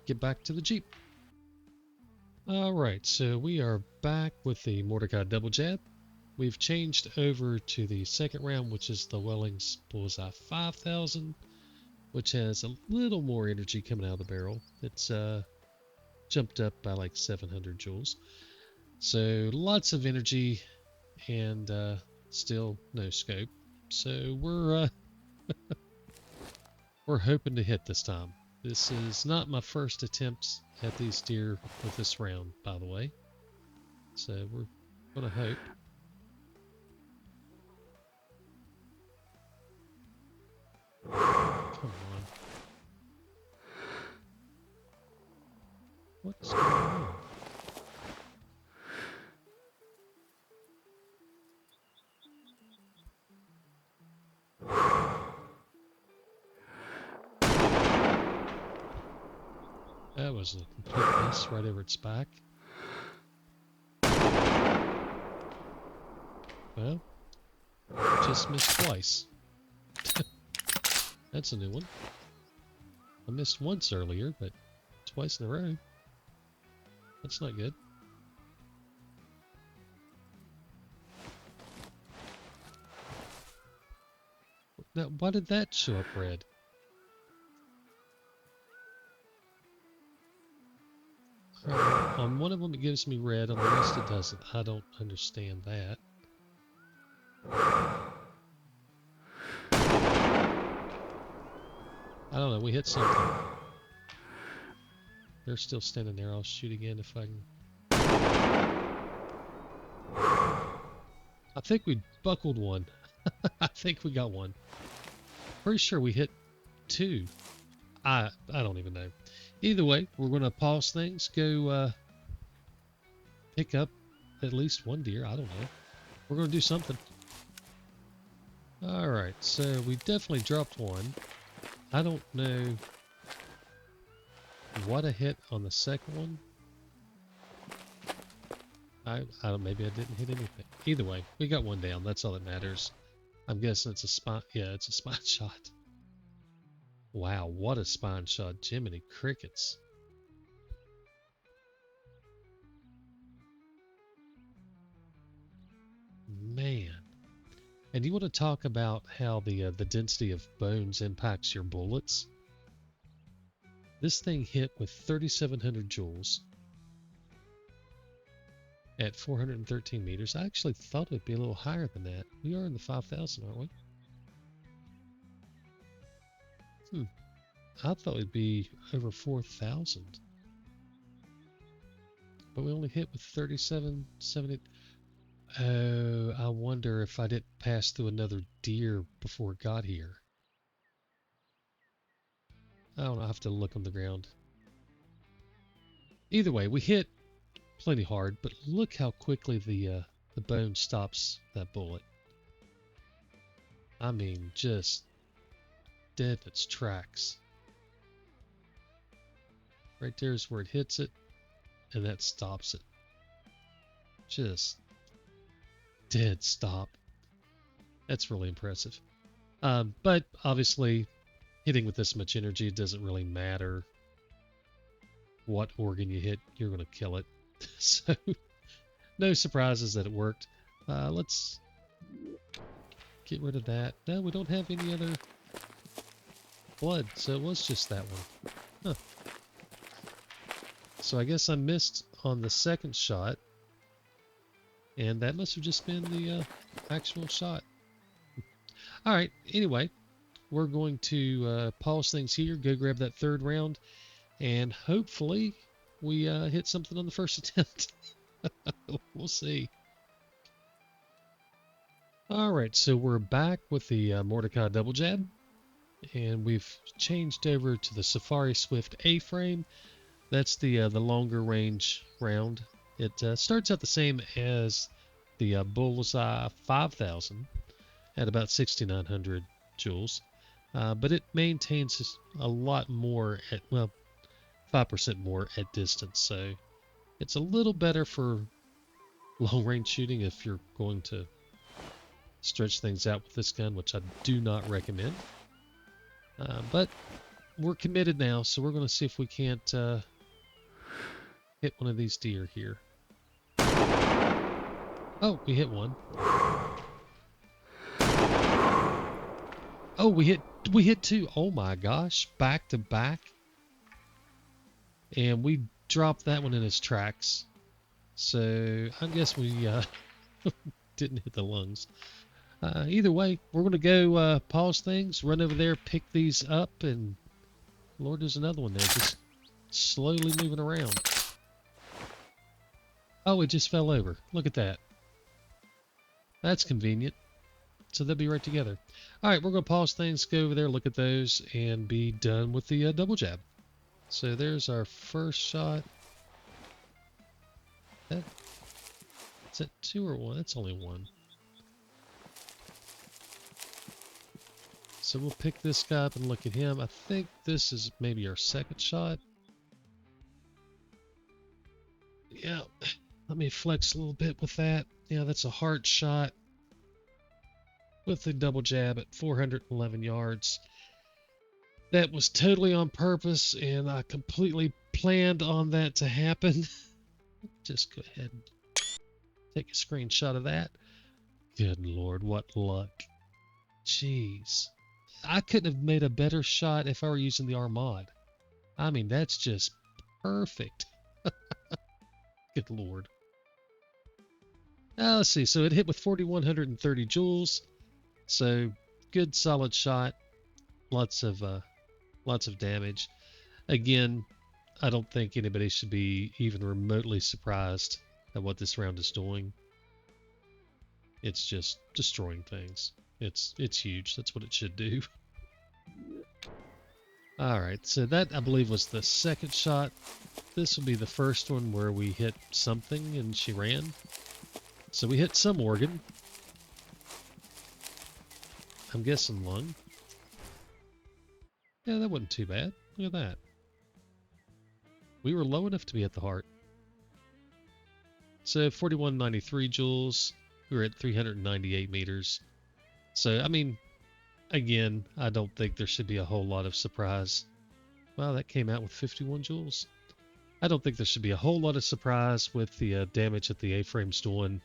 get back to the Jeep. All right, so we are back with the Mordecai Doublejab. We've changed over to the second round, which is the Lewellings Bullseye 5000, which has a little more energy coming out of the barrel. It's jumped up by like 700 joules. So lots of energy and still no scope. So we're hoping to hit this time. This is not my first attempt at these deer with this round, by the way. So we're gonna hope. Come on. What's going on? That was a complete miss right over its back. Well, just missed twice. That's a new one. I missed once earlier, but twice in a row. That's not good. Now, why did that show up red? On one of them it gives me red, on the rest it doesn't. I don't understand that. I don't know, we hit something. They're still standing there. I'll shoot again if I can. I think we buckled one. I think we got one. Pretty sure we hit 2. I don't even know. Either way, we're going to pause things, go pick up at least 1 deer. I don't know. We're going to do something. Alright, so we definitely dropped 1. I don't know what I hit on the second one. I don't, maybe I didn't hit anything. Either way, we got 1 down. That's all that matters. I'm guessing it's a spine. Yeah, it's a spine shot. Wow, what a spine shot. Jiminy crickets. Man. And you want to talk about how the density of bones impacts your bullets. This thing hit with 3,700 joules at 413 meters. I actually thought it'd be a little higher than that. We are in the 5,000, aren't we? I thought it'd be over 4,000. But we only hit with 3770. Oh, I wonder if I didn't pass through another deer before it got here. I don't know, I have to look on the ground. Either way, we hit plenty hard, but look how quickly the bone stops that bullet. I mean, just dead in its tracks. Right there is where it hits it, and that stops it. Just dead stop. That's really impressive. But obviously, hitting with this much energy, it doesn't really matter what organ you hit, you're going to kill it. So, no surprises that it worked. Let's get rid of that. No, we don't have any other blood, so it was just that one. Huh. So I guess I missed on the second shot, and that must have just been the actual shot. Alright, anyway, we're going to pause things here, go grab that third round, and hopefully we hit something on the first attempt. We'll see. Alright, so we're back with the Mordecai Doublejab, and we've changed over to the Safari Swift A-frame. That's the longer range round. It starts out the same as the Bullseye 5000 at about 6,900 joules, but it maintains a lot more at, well, 5% more at distance, so it's a little better for long range shooting if you're going to stretch things out with this gun, which I do not recommend. But we're committed now, so we're going to see if we can't hit one of these deer here. Oh, we hit one. Oh, we hit two. Oh my gosh, back to back. And we dropped that one in its tracks. So I guess we didn't hit the lungs. Either way, we're going to go pause things, run over there, pick these up, and Lord, there's another one there just slowly moving around. Oh, it just fell over. Look at that. That's convenient. So they'll be right together. All right, we're going to pause things, go over there, look at those, and be done with the Doublejab. So there's our first shot. Is that two or one? That's only one. So we'll pick this guy up and look at him. I think this is maybe our second shot. Yeah, let me flex a little bit with that. Yeah, that's a hard shot with the Doublejab at 411 yards. That was totally on purpose, and I completely planned on that to happen. Just go ahead and take a screenshot of that. Good Lord, what luck. Jeez. I couldn't have made a better shot if I were using the Armad. I mean, that's just perfect. Good Lord. Let's see. So it hit with 4,130 joules. So good, solid shot. Lots of damage. Again, I don't think anybody should be even remotely surprised at what this round is doing. It's just destroying things. It's huge. That's what it should do. Alright, so that, I believe, was the second shot. This will be the first one where we hit something and she ran. So we hit some organ. I'm guessing lung. Yeah, that wasn't too bad. Look at that. We were low enough to be at the heart. So 4193 joules. We were at 398 meters. So, I mean, again, I don't think there should be a whole lot of surprise. Wow, that came out with 51 joules. I don't think there should be a whole lot of surprise with the damage that the A-frame's doing.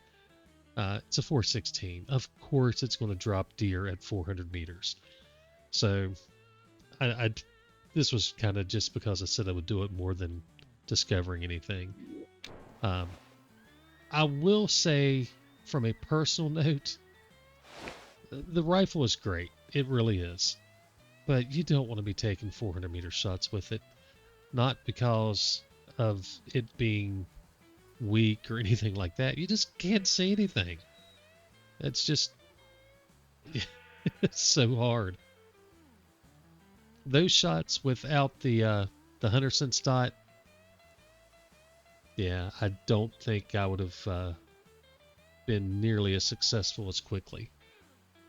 It's a 416. Of course, it's going to drop deer at 400 meters. So I this was kind of just because I said I would do it more than discovering anything. Um, I will say, from a personal note, the rifle is great. It really is. But you don't want to be taking 400-meter shots with it. Not because of it being weak or anything like that. You just can't see anything. It's just it's so hard. Those shots without the hunter sense dot, yeah, I don't think I would have been nearly as successful as quickly.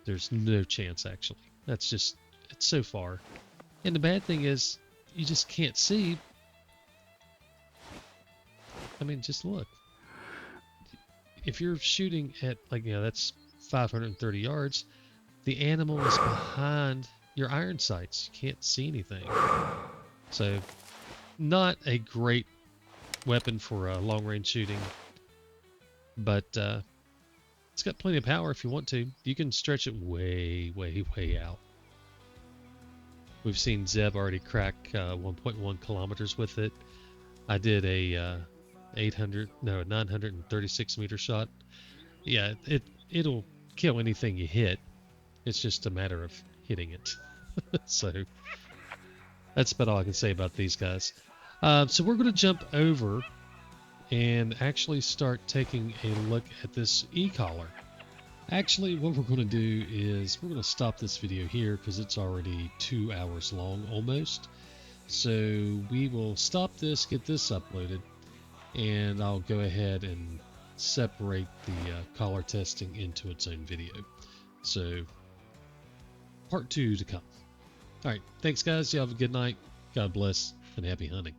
There's no chance, actually. That's just, it's so far. And the bad thing is, you just can't see. I mean, just look. If you're shooting at, like, that's 530 yards, the animal is behind your iron sights. You can't see anything. So, not a great weapon for long-range shooting, but it's got plenty of power if you want to. You can stretch it way, way, way out. We've seen Zeb already crack 1.1 kilometers with it. I did a 936 meter shot. Yeah, it'll kill anything you hit. It's just a matter of hitting it. So that's about all I can say about these guys. So we're going to jump over and actually start taking a look at this e-collar. Actually, what we're going to do is we're going to stop this video here because it's already 2 hours long almost. So we will stop this, get this uploaded, and I'll go ahead and separate the collar testing into its own video. So part 2 to come. All right, thanks guys. You have a good night. God bless and happy hunting.